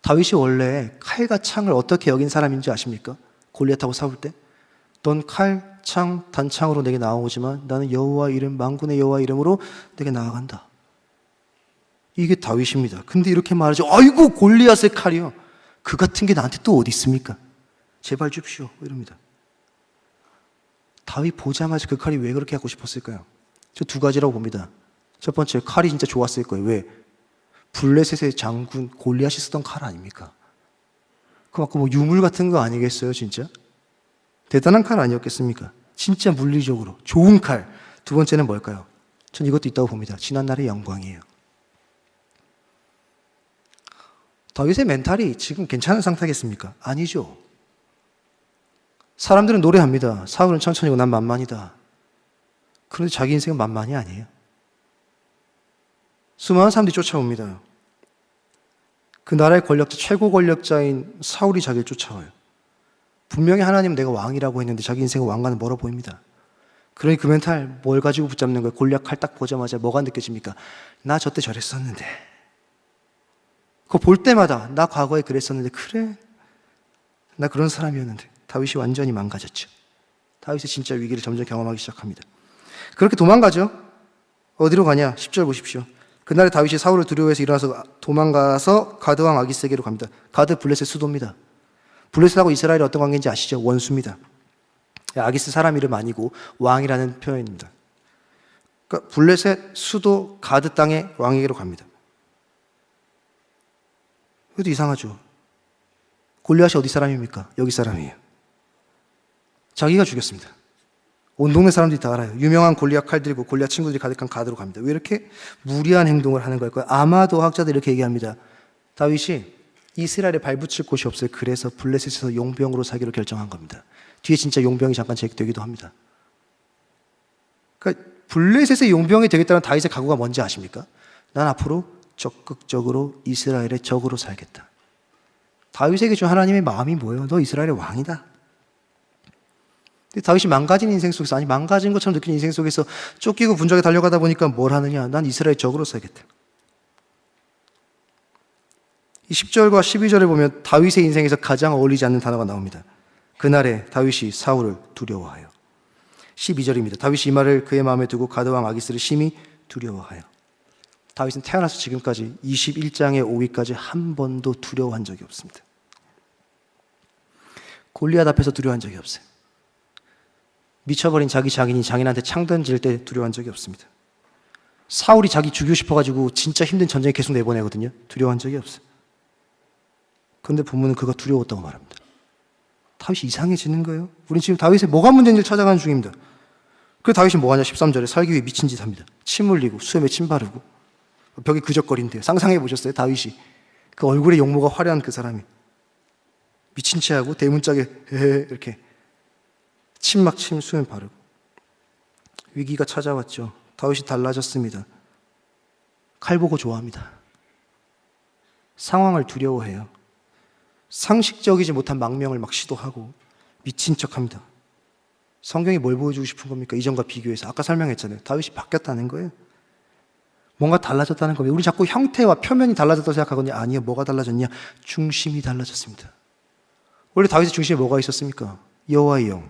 다윗이 원래 칼과 창을 어떻게 여긴 사람인지 아십니까? 골리앗하고 싸울 때 넌 칼, 창, 단창으로 내게 나오지만 나는 여호와 이름, 만군의 여호와 이름으로 내게 나아간다. 이게 다윗입니다. 근데 이렇게 말하죠. 아이고 골리앗의 칼이요. 그 같은 게 나한테 또 어디 있습니까? 제발 줍시오. 이럽니다. 다윗 보자마자 그 칼이 왜 그렇게 갖고 싶었을까요? 저 두 가지라고 봅니다. 첫 번째, 칼이 진짜 좋았을 거예요. 왜? 블레셋의 장군 골리앗이 쓰던 칼 아닙니까? 그 막 뭐 유물 같은 거 아니겠어요, 진짜? 대단한 칼 아니었겠습니까? 진짜 물리적으로 좋은 칼. 두 번째는 뭘까요? 전 이것도 있다고 봅니다. 지난날의 영광이에요. 다윗의 멘탈이 지금 괜찮은 상태겠습니까? 아니죠. 사람들은 노래합니다. 사울은 천천히고 난 만만이다. 그런데 자기 인생은 만만이 아니에요. 수많은 사람들이 쫓아옵니다. 그 나라의 권력자, 최고 권력자인 사울이 자기를 쫓아와요. 분명히 하나님은 내가 왕이라고 했는데 자기 인생은 왕과는 멀어 보입니다. 그러니 그 멘탈 뭘 가지고 붙잡는 거예요? 골리앗 칼 딱 보자마자 뭐가 느껴집니까? 나 저때 저랬었는데. 그거 볼 때마다 나 과거에 그랬었는데 그래? 나 그런 사람이었는데. 다윗이 완전히 망가졌죠. 다윗이 진짜 위기를 점점 경험하기 시작합니다. 그렇게 도망가죠. 어디로 가냐? 10절 보십시오. 그날에 다윗이 사울을 두려워해서 일어나서 도망가서 가드 왕 아기스에게로 갑니다. 가드 블레셋 수도입니다. 블레셋하고 이스라엘이 어떤 관계인지 아시죠? 원수입니다. 아기스 사람 이름 아니고 왕이라는 표현입니다. 그러니까 블레셋 수도 가드 땅의 왕에게로 갑니다. 그래도 이상하죠. 골리앗이 어디 사람입니까? 여기 사람이에요. 자기가 죽였습니다. 온 동네 사람들이 다 알아요. 유명한 골리앗 칼 들고 골리앗 친구들이 가득한 가드로 갑니다. 왜 이렇게 무리한 행동을 하는 걸까요? 아마도 학자들이 이렇게 얘기합니다. 다윗이 이스라엘에 발붙일 곳이 없어요. 그래서 블레셋에서 용병으로 살기로 결정한 겁니다. 뒤에 진짜 용병이 잠깐 제기되기도 합니다. 그러니까 블레셋의 용병이 되겠다는 다윗의 각오가 뭔지 아십니까? 난 앞으로 적극적으로 이스라엘의 적으로 살겠다. 다윗에게 준 하나님의 마음이 뭐예요? 너 이스라엘의 왕이다. 다윗이 망가진 인생 속에서, 아니 망가진 것처럼 느끼는 인생 속에서 쫓기고 분주하게 달려가다 보니까 뭘 하느냐? 난 이스라엘 적으로 써야겠다. 이 10절과 12절에 보면 다윗의 인생에서 가장 어울리지 않는 단어가 나옵니다. 그날에 다윗이 사울을 두려워하여. 12절입니다. 다윗이 이 말을 그의 마음에 두고 가드왕 아기스를 심히 두려워하여. 다윗은 태어나서 지금까지 21장의 5위까지 한 번도 두려워한 적이 없습니다. 골리앗 앞에서 두려워한 적이 없어요. 미쳐버린 자기 장인한테 창 던질 때 두려워한 적이 없습니다. 사울이 자기 죽이고 싶어가지고 진짜 힘든 전쟁에 계속 내보내거든요. 두려워한 적이 없어요. 그런데 본문은 그가 두려웠다고 말합니다. 다윗이 이상해지는 거예요. 우린 지금 다윗의 뭐가 문제인지를 찾아가는 중입니다. 그래서 다윗이 뭐하냐? 13절에 살기 위해 미친 짓 합니다. 침 흘리고 수염에 침 바르고 벽에 그적거린대요. 상상해 보셨어요? 다윗이 그 얼굴에 용모가 화려한 그 사람이 미친 체하고 대문짝에 이렇게 침 수염 바르고. 위기가 찾아왔죠. 다윗이 달라졌습니다. 칼 보고 좋아합니다. 상황을 두려워해요. 상식적이지 못한 망명을 막 시도하고 미친 척합니다. 성경이 뭘 보여주고 싶은 겁니까? 이전과 비교해서. 아까 설명했잖아요. 다윗이 바뀌었다는 거예요. 뭔가 달라졌다는 겁니다. 우리 자꾸 형태와 표면이 달라졌다고 생각하거든요. 아니요. 뭐가 달라졌냐? 중심이 달라졌습니다. 원래 다윗의 중심에 뭐가 있었습니까? 여호와의 영,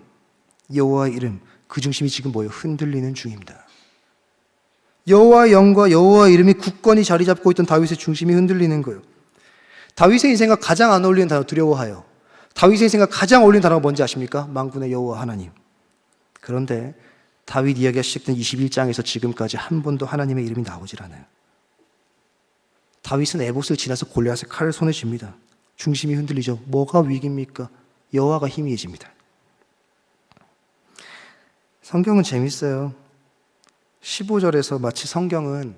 여호와의 이름. 그 중심이 지금 뭐예요? 흔들리는 중입니다. 여호와의 영과 여호와의 이름이 굳건히 자리 잡고 있던 다윗의 중심이 흔들리는 거예요. 다윗의 인생과 가장 안 어울리는 단어 두려워하여. 다윗의 인생과 가장 어울리는 단어가 뭔지 아십니까? 만군의 여호와 하나님. 그런데 다윗 이야기가 시작된 21장에서 지금까지 한 번도 하나님의 이름이 나오질 않아요. 다윗은 에봇을 지나서 골리앗의 칼을 손에 쥡니다. 중심이 흔들리죠. 뭐가 위기입니까? 여호와가 희미해집니다. 성경은 재밌어요. 15절에서 마치 성경은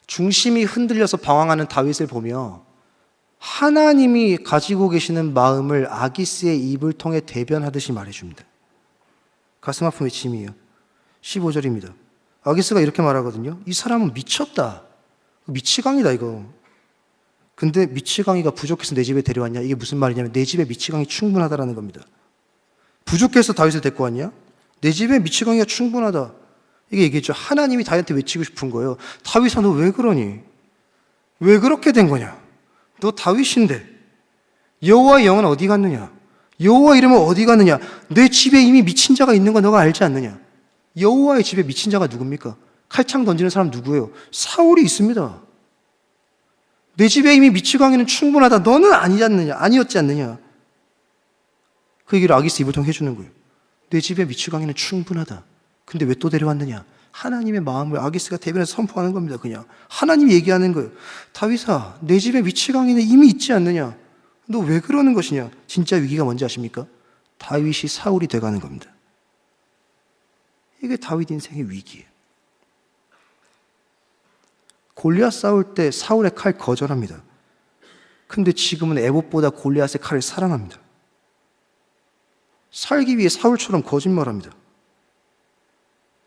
중심이 흔들려서 방황하는 다윗을 보며 하나님이 가지고 계시는 마음을 아기스의 입을 통해 대변하듯이 말해줍니다. 가슴 아픈 외침이에요. 15절입니다. 아기스가 이렇게 말하거든요. 이 사람은 미쳤다. 미치광이다 이거. 근데 미치광이가 부족해서 내 집에 데려왔냐? 이게 무슨 말이냐면 내 집에 미치광이 충분하다라는 겁니다. 부족해서 다윗을 데리고 왔냐? 내 집에 미치광이가 충분하다. 이게 얘기했죠. 하나님이 다윗한테 외치고 싶은 거예요. 다윗아 너 왜 그러니? 왜 그렇게 된 거냐? 너 다윗인데 여호와의 영은 어디 갔느냐? 여호와 이름은 어디 갔느냐? 내 집에 이미 미친 자가 있는 거 너가 알지 않느냐? 여호와의 집에 미친 자가 누굽니까? 칼창 던지는 사람 누구예요? 사울이 있습니다. 내 집에 이미 미치광이는 충분하다. 너는 아니었지 않느냐? 그 얘기를 아기스 입을 통해 해주는 거예요. 내 집에 미치광이는 충분하다. 근데 왜 또 데려왔느냐? 하나님의 마음을 아기스가 대변해서 선포하는 겁니다. 그냥 하나님이 얘기하는 거예요. 다윗아, 내 집에 미치광이는 이미 있지 않느냐? 너 왜 그러는 것이냐? 진짜 위기가 뭔지 아십니까? 다윗이 사울이 돼가는 겁니다. 이게 다윗 인생의 위기예요. 골리앗 싸울 때 사울의 칼 거절합니다. 근데 지금은 에봇보다 골리앗의 칼을 사랑합니다. 살기 위해 사울처럼 거짓말합니다.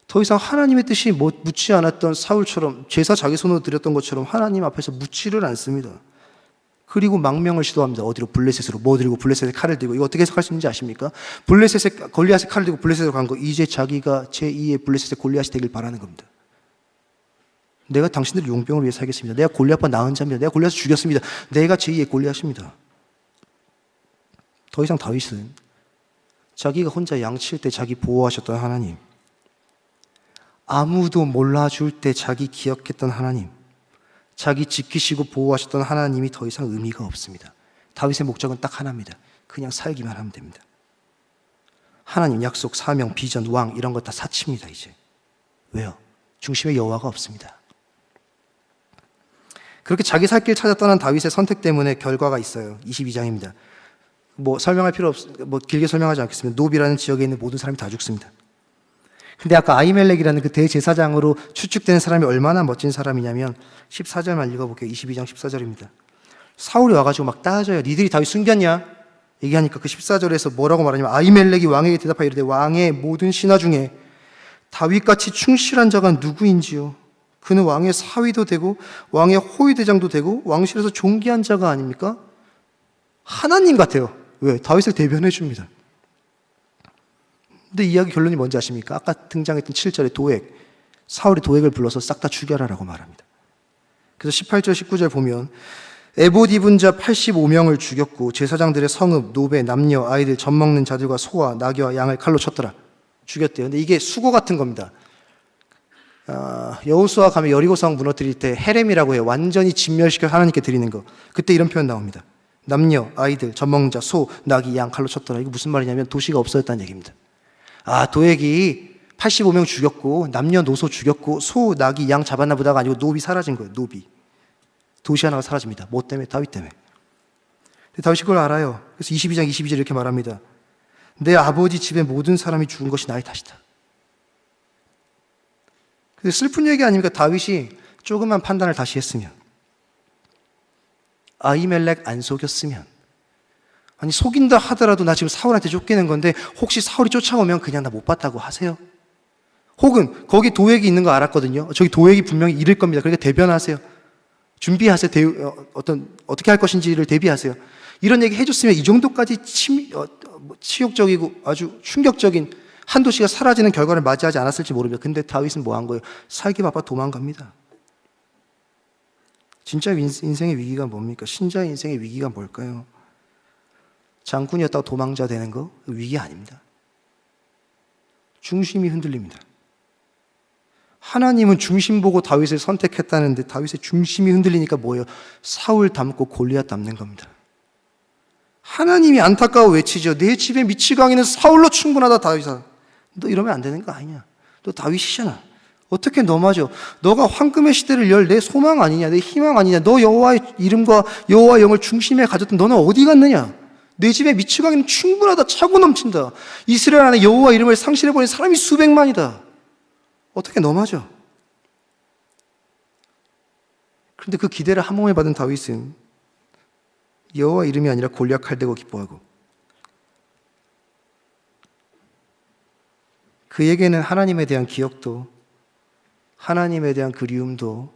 더 이상 하나님의 뜻이 묻지 않았던 사울처럼 제사 자기 손으로 드렸던 것처럼 하나님 앞에서 묻지를 않습니다. 그리고 망명을 시도합니다. 어디로? 블레셋으로. 뭐 들고? 블레셋의 칼을 들고. 이거 어떻게 해석할 수 있는지 아십니까? 골리앗의 칼을 들고 블레셋으로 간 거. 이제 자기가 제2의 블레셋의 골리앗이 되길 바라는 겁니다. 내가 당신들의 용병을 위해 살겠습니다. 내가 골리앗보다 나은 자입니다. 내가 골리앗을 죽였습니다. 내가 제2의 골리앗입니다. 더 이상 다윗은 자기가 혼자 양칠 때 자기 보호하셨던 하나님, 아무도 몰라줄 때 자기 기억했던 하나님, 자기 지키시고 보호하셨던 하나님이 더 이상 의미가 없습니다. 다윗의 목적은 딱 하나입니다. 그냥 살기만 하면 됩니다. 하나님 약속, 사명, 비전, 왕 이런 거 다 사치입니다. 이제 왜요? 중심에 여호와가 없습니다. 그렇게 자기 살 길 찾아 떠난 다윗의 선택 때문에 결과가 있어요. 22장입니다. 설명할 필요 길게 설명하지 않겠습니다. 노비라는 지역에 있는 모든 사람이 다 죽습니다. 근데 아까 아히멜렉이라는 그 대제사장으로 추측되는 사람이 얼마나 멋진 사람이냐면 14절만 읽어볼게요. 22장 14절입니다. 사울이 와가지고 막 따져요. 니들이 다윗 숨겼냐? 얘기하니까 그 14절에서 뭐라고 말하냐면 아히멜렉이 왕에게 대답하여 이르되 왕의 모든 신하 중에 다윗같이 충실한 자가 누구인지요? 그는 왕의 사위도 되고 왕의 호위대장도 되고 왕실에서 존귀한 자가 아닙니까? 하나님 같아요. 왜? 다윗을 대변해 줍니다. 근데 이 이야기 결론이 뭔지 아십니까? 아까 등장했던 7절의 도액. 사울이 도액을 불러서 싹 다 죽여라라고 말합니다. 그래서 18절, 19절 보면 에봇 입은 자 85명을 죽였고 제사장들의 성읍, 노배, 남녀, 아이들, 젖 먹는 자들과 소와 나귀와 양을 칼로 쳤더라. 죽였대요. 근데 이게 수고 같은 겁니다. 여호수아 가면 여리고성 무너뜨릴 때 헤렘이라고 해요. 완전히 진멸시켜 하나님께 드리는 거. 그때 이런 표현 나옵니다. 남녀, 아이들, 젖 먹는 자, 소, 나귀, 양 칼로 쳤더라. 이거 무슨 말이냐면 도시가 없어졌다는 얘기입니다. 도액이 85명 죽였고 남녀, 노소 죽였고 소, 나귀, 양 잡았나 보다가 아니고 노비 사라진 거예요. 노비. 도시 하나가 사라집니다. 뭐 때문에? 다윗 때문에. 근데 다윗이 그걸 알아요. 그래서 22장 22절 이렇게 말합니다. 내 아버지 집의 모든 사람이 죽은 것이 나의 탓이다. 근데 슬픈 얘기 아닙니까? 다윗이 조금만 판단을 다시 했으면, 아히멜렉 안 속였으면, 아니 속인다 하더라도 나 지금 사울한테 쫓기는 건데 혹시 사울이 쫓아오면 그냥 나 못 봤다고 하세요? 혹은 거기 도액이 있는 거 알았거든요. 저기 도액이 분명히 이를 겁니다. 그러니까 대변하세요. 준비하세요. 어떻게 할 것인지를 대비하세요. 이런 얘기 해줬으면 이 정도까지 치욕적이고 아주 충격적인 한 도시가 사라지는 결과를 맞이하지 않았을지 모릅니다. 근데 다윗은 뭐 한 거예요? 살기 바빠 도망갑니다. 진짜 인생의 위기가 뭡니까? 신자의 인생의 위기가 뭘까요? 장군이었다고 도망자 되는 거? 위기 아닙니다. 중심이 흔들립니다. 하나님은 중심 보고 다윗을 선택했다는데 다윗의 중심이 흔들리니까 뭐예요? 사울 닮고 골리앗 닮는 겁니다. 하나님이 안타까워 외치죠. 내 집에 미치광이는 사울로 충분하다 다윗아. 너 이러면 안 되는 거 아니냐? 너 다윗이잖아. 어떻게 너 맞아? 너가 황금의 시대를 열 내 소망 아니냐? 내 희망 아니냐? 너 여호와의 이름과 여호와의 영을 중심에 가졌던 너는 어디 갔느냐? 내 집에 미치광이는 충분하다. 차고 넘친다. 이스라엘 안에 여호와 이름을 상실해버린 사람이 수백만이다. 어떻게 너 맞아? 그런데 그 기대를 한 몸에 받은 다윗은 여호와 이름이 아니라 골리앗 칼 대고 기뻐하고, 그에게는 하나님에 대한 기억도, 하나님에 대한 그리움도,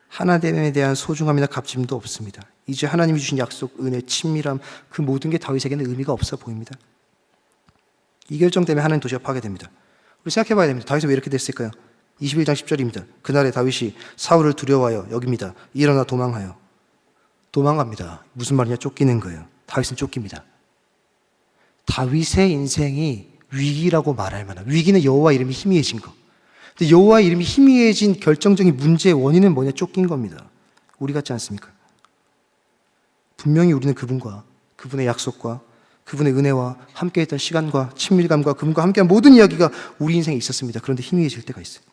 하나님에 대한 소중함이나 값짐도 없습니다. 이제 하나님이 주신 약속, 은혜, 친밀함, 그 모든 게 다윗에게는 의미가 없어 보입니다. 이 결정 때문에 하나님 도시가 파괴됩니다. 우리 생각해 봐야 됩니다. 다윗은 왜 이렇게 됐을까요? 21장 10절입니다. 그날에 다윗이 사울을 두려워하여 여깁니다. 일어나 도망하여. 도망갑니다. 무슨 말이냐? 쫓기는 거예요. 다윗은 쫓깁니다. 다윗의 인생이 위기라고 말할 만한, 위기는 여호와 이름이 희미해진 거. 근데 여호와 이름이 희미해진 결정적인 문제의 원인은 뭐냐? 쫓긴 겁니다. 우리 같지 않습니까? 분명히 우리는 그분과 그분의 약속과 그분의 은혜와 함께했던 시간과 친밀감과 그분과 함께한 모든 이야기가 우리 인생에 있었습니다. 그런데 희미해질 때가 있어요.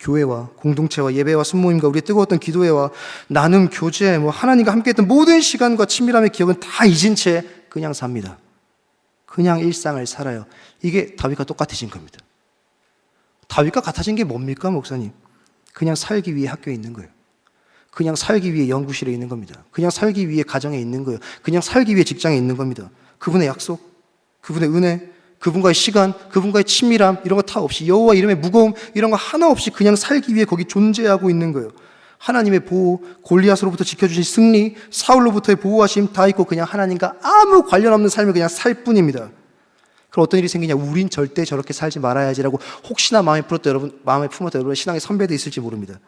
교회와 공동체와 예배와 순모임과 우리의 뜨거웠던 기도회와 나눔, 교제, 하나님과 함께했던 모든 시간과 친밀함의 기억은 다 잊은 채 그냥 삽니다. 그냥 일상을 살아요. 이게 다윗과 똑같아진 겁니다. 다윗과 같아진 게 뭡니까, 목사님? 그냥 살기 위해 학교에 있는 거예요. 그냥 살기 위해 연구실에 있는 겁니다. 그냥 살기 위해 가정에 있는 거예요. 그냥 살기 위해 직장에 있는 겁니다. 그분의 약속, 그분의 은혜, 그분과의 시간, 그분과의 친밀함 이런 거 다 없이, 여호와 이름의 무거움 이런 거 하나 없이 그냥 살기 위해 거기 존재하고 있는 거예요. 하나님의 보호, 골리앗으로부터 지켜주신 승리, 사울로부터의 보호하심 다 있고 그냥 하나님과 아무 관련 없는 삶을 그냥 살 뿐입니다. 그럼 어떤 일이 생기냐? 우린 절대 저렇게 살지 말아야지라고 혹시나 마음에 품었던 여러분 신앙의 선배도 있을지 모릅니다.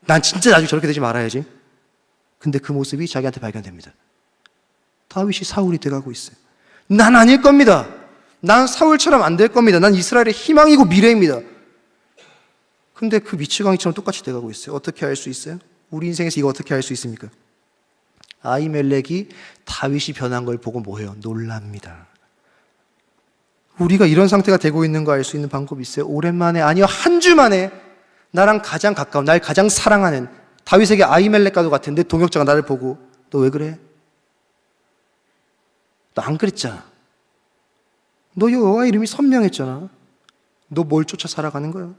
난 진짜 나중에 저렇게 되지 말아야지. 근데 그 모습이 자기한테 발견됩니다. 다윗이 사울이 돼가고 있어요. 난 아닐 겁니다. 난 사울처럼 안 될 겁니다. 난 이스라엘의 희망이고 미래입니다. 근데 그 미치광이처럼 똑같이 돼가고 있어요. 어떻게 알 수 있어요? 우리 인생에서 이거 어떻게 알 수 있습니까? 아히멜렉이 다윗이 변한 걸 보고 뭐해요? 놀랍니다. 우리가 이런 상태가 되고 있는 거 알 수 있는 방법이 있어요? 오랜만에, 아니요, 한 주 만에 나랑 가장 가까운, 날 가장 사랑하는 다윗에게 아히멜렉과도 같은 내 동역자가 나를 보고 너 왜 그래? 너 안 그랬잖아. 너 여호와 이름이 선명했잖아. 너 뭘 쫓아 살아가는 거야?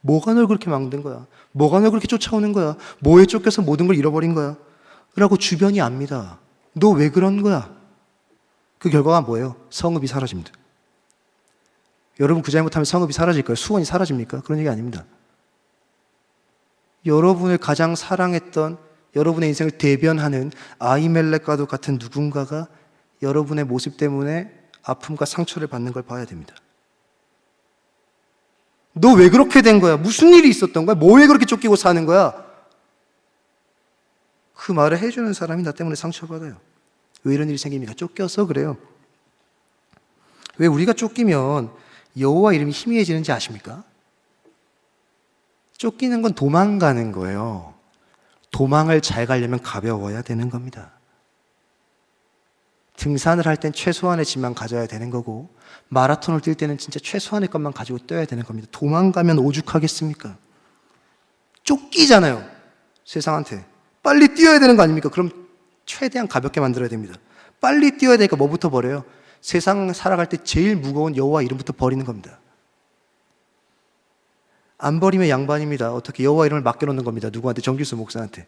뭐가 널 그렇게 만든 거야? 뭐가 널 그렇게 쫓아오는 거야? 뭐에 쫓겨서 모든 걸 잃어버린 거야? 라고 주변이 압니다. 너 왜 그런 거야? 그 결과가 뭐예요? 성읍이 사라집니다. 여러분 그 잘못하면 성읍이 사라질까요? 수원이 사라집니까? 그런 얘기 아닙니다. 여러분을 가장 사랑했던, 여러분의 인생을 대변하는 아히멜렉과도 같은 누군가가 여러분의 모습 때문에 아픔과 상처를 받는 걸 봐야 됩니다. 너 왜 그렇게 된 거야? 무슨 일이 있었던 거야? 뭐 왜 그렇게 쫓기고 사는 거야? 그 말을 해주는 사람이 나 때문에 상처받아요. 왜 이런 일이 생깁니까? 쫓겨서 그래요. 왜 우리가 쫓기면 여호와 이름이 희미해지는지 아십니까? 쫓기는 건 도망가는 거예요. 도망을 잘 가려면 가벼워야 되는 겁니다. 등산을 할 땐 최소한의 짐만 가져야 되는 거고, 마라톤을 뛸 때는 진짜 최소한의 것만 가지고 뛰어야 되는 겁니다. 도망가면 오죽하겠습니까? 쫓기잖아요, 세상한테. 빨리 뛰어야 되는 거 아닙니까? 그럼 최대한 가볍게 만들어야 됩니다. 빨리 뛰어야 되니까 뭐부터 버려요? 세상 살아갈 때 제일 무거운 여호와 이름부터 버리는 겁니다. 안 버리면 양반입니다. 어떻게 여호와 이름을 맡겨놓는 겁니다. 누구한테? 정길수 목사한테.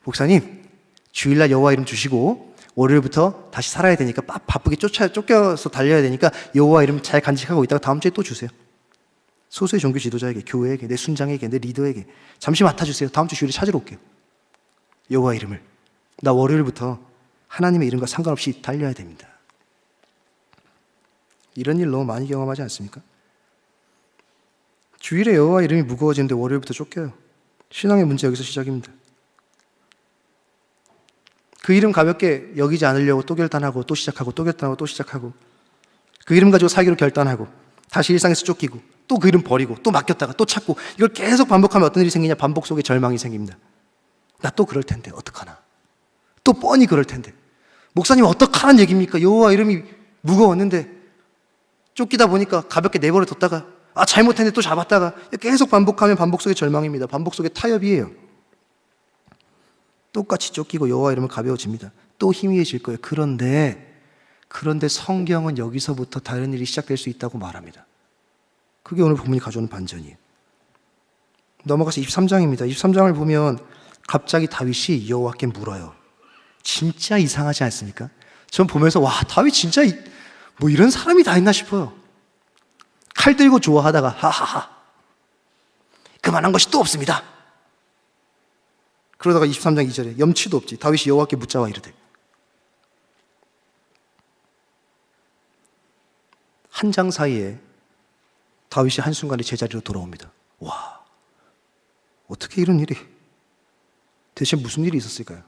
목사님, 주일날 여호와 이름 주시고 월요일부터 다시 살아야 되니까 바쁘게 쫓겨서 달려야 되니까 여호와 이름 잘 간직하고 있다가 다음 주에 또 주세요. 소수의 종교 지도자에게, 교회에게, 내 순장에게, 내 리더에게 잠시 맡아주세요. 다음 주 주일에 찾으러 올게요. 여호와 이름을. 나 월요일부터 하나님의 이름과 상관없이 달려야 됩니다. 이런 일 너무 많이 경험하지 않습니까? 주일에 여호와 이름이 무거워지는데 월요일부터 쫓겨요. 신앙의 문제 여기서 시작입니다. 그 이름 가볍게 여기지 않으려고 또 결단하고 또 시작하고 또 결단하고 또 시작하고, 그 이름 가지고 살기로 결단하고 다시 일상에서 쫓기고 또 그 이름 버리고 또 맡겼다가 또 찾고, 이걸 계속 반복하면 어떤 일이 생기냐? 반복 속에 절망이 생깁니다. 나 또 그럴 텐데 어떡하나? 또 뻔히 그럴 텐데. 목사님 어떡하란 얘기입니까? 여호와 이름이 무거웠는데 쫓기다 보니까 가볍게 내버려 뒀다가 잘못했는데 또 잡았다가, 계속 반복하면 반복 속의 절망입니다. 반복 속의 타협이에요. 똑같이 쫓기고 여호와 이름은 가벼워집니다. 또 희미해질 거예요. 그런데 성경은 여기서부터 다른 일이 시작될 수 있다고 말합니다. 그게 오늘 본문이 가져오는 반전이에요. 넘어가서 23장입니다. 23장을 보면 갑자기 다윗이 여호와께 물어요. 진짜 이상하지 않습니까? 전 보면서 와, 다윗 진짜 뭐 이런 사람이 다 있나 싶어요. 칼 들고 좋아하다가 하하하, 그만한 것이 또 없습니다. 그러다가 23장 2절에 염치도 없지. 다윗이 여호와께 묻자와 이르되. 한 장 사이에 다윗이 한순간에 제자리로 돌아옵니다. 와, 어떻게 이런 일이, 대체 무슨 일이 있었을까요?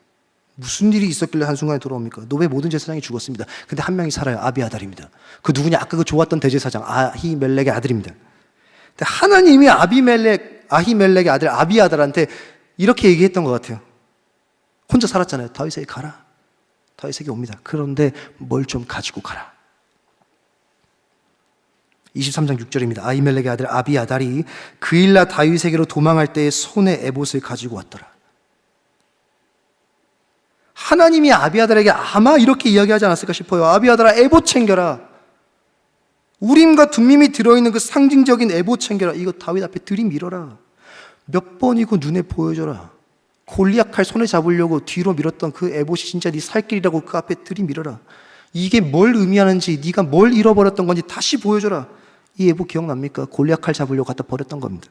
무슨 일이 있었길래 한순간에 돌아옵니까? 노베 모든 제사장이 죽었습니다. 근데 한 명이 살아요. 아비아달입니다. 그 누구냐? 아까 그 좋았던 대제사장 아히멜렉의 아들입니다. 근데 하나님이 아히멜렉의 아들 아비아달한테 이렇게 얘기했던 것 같아요. 혼자 살았잖아요. 다윗에게 가라. 다윗에게 옵니다. 그런데 뭘 좀 가지고 가라. 23장 6절입니다. 아히멜렉의 아들 아비아달이 그일라 다윗에게로 도망할 때에 손에 에봇을 가지고 왔더라. 하나님이 아비아달에게 아마 이렇게 이야기하지 않았을까 싶어요. 아비아달아, 에봇 챙겨라. 우림과 둠밈이 들어있는 그 상징적인 에봇 챙겨라. 이거 다윗 앞에 들이밀어라. 몇 번이고 눈에 보여줘라. 골리앗 칼 손에 잡으려고 뒤로 밀었던 그 에봇이 진짜 네 살길이라고 그 앞에 들이밀어라. 이게 뭘 의미하는지, 네가 뭘 잃어버렸던 건지 다시 보여줘라. 이 에봇 기억납니까? 골리앗 칼 잡으려고 갖다 버렸던 겁니다.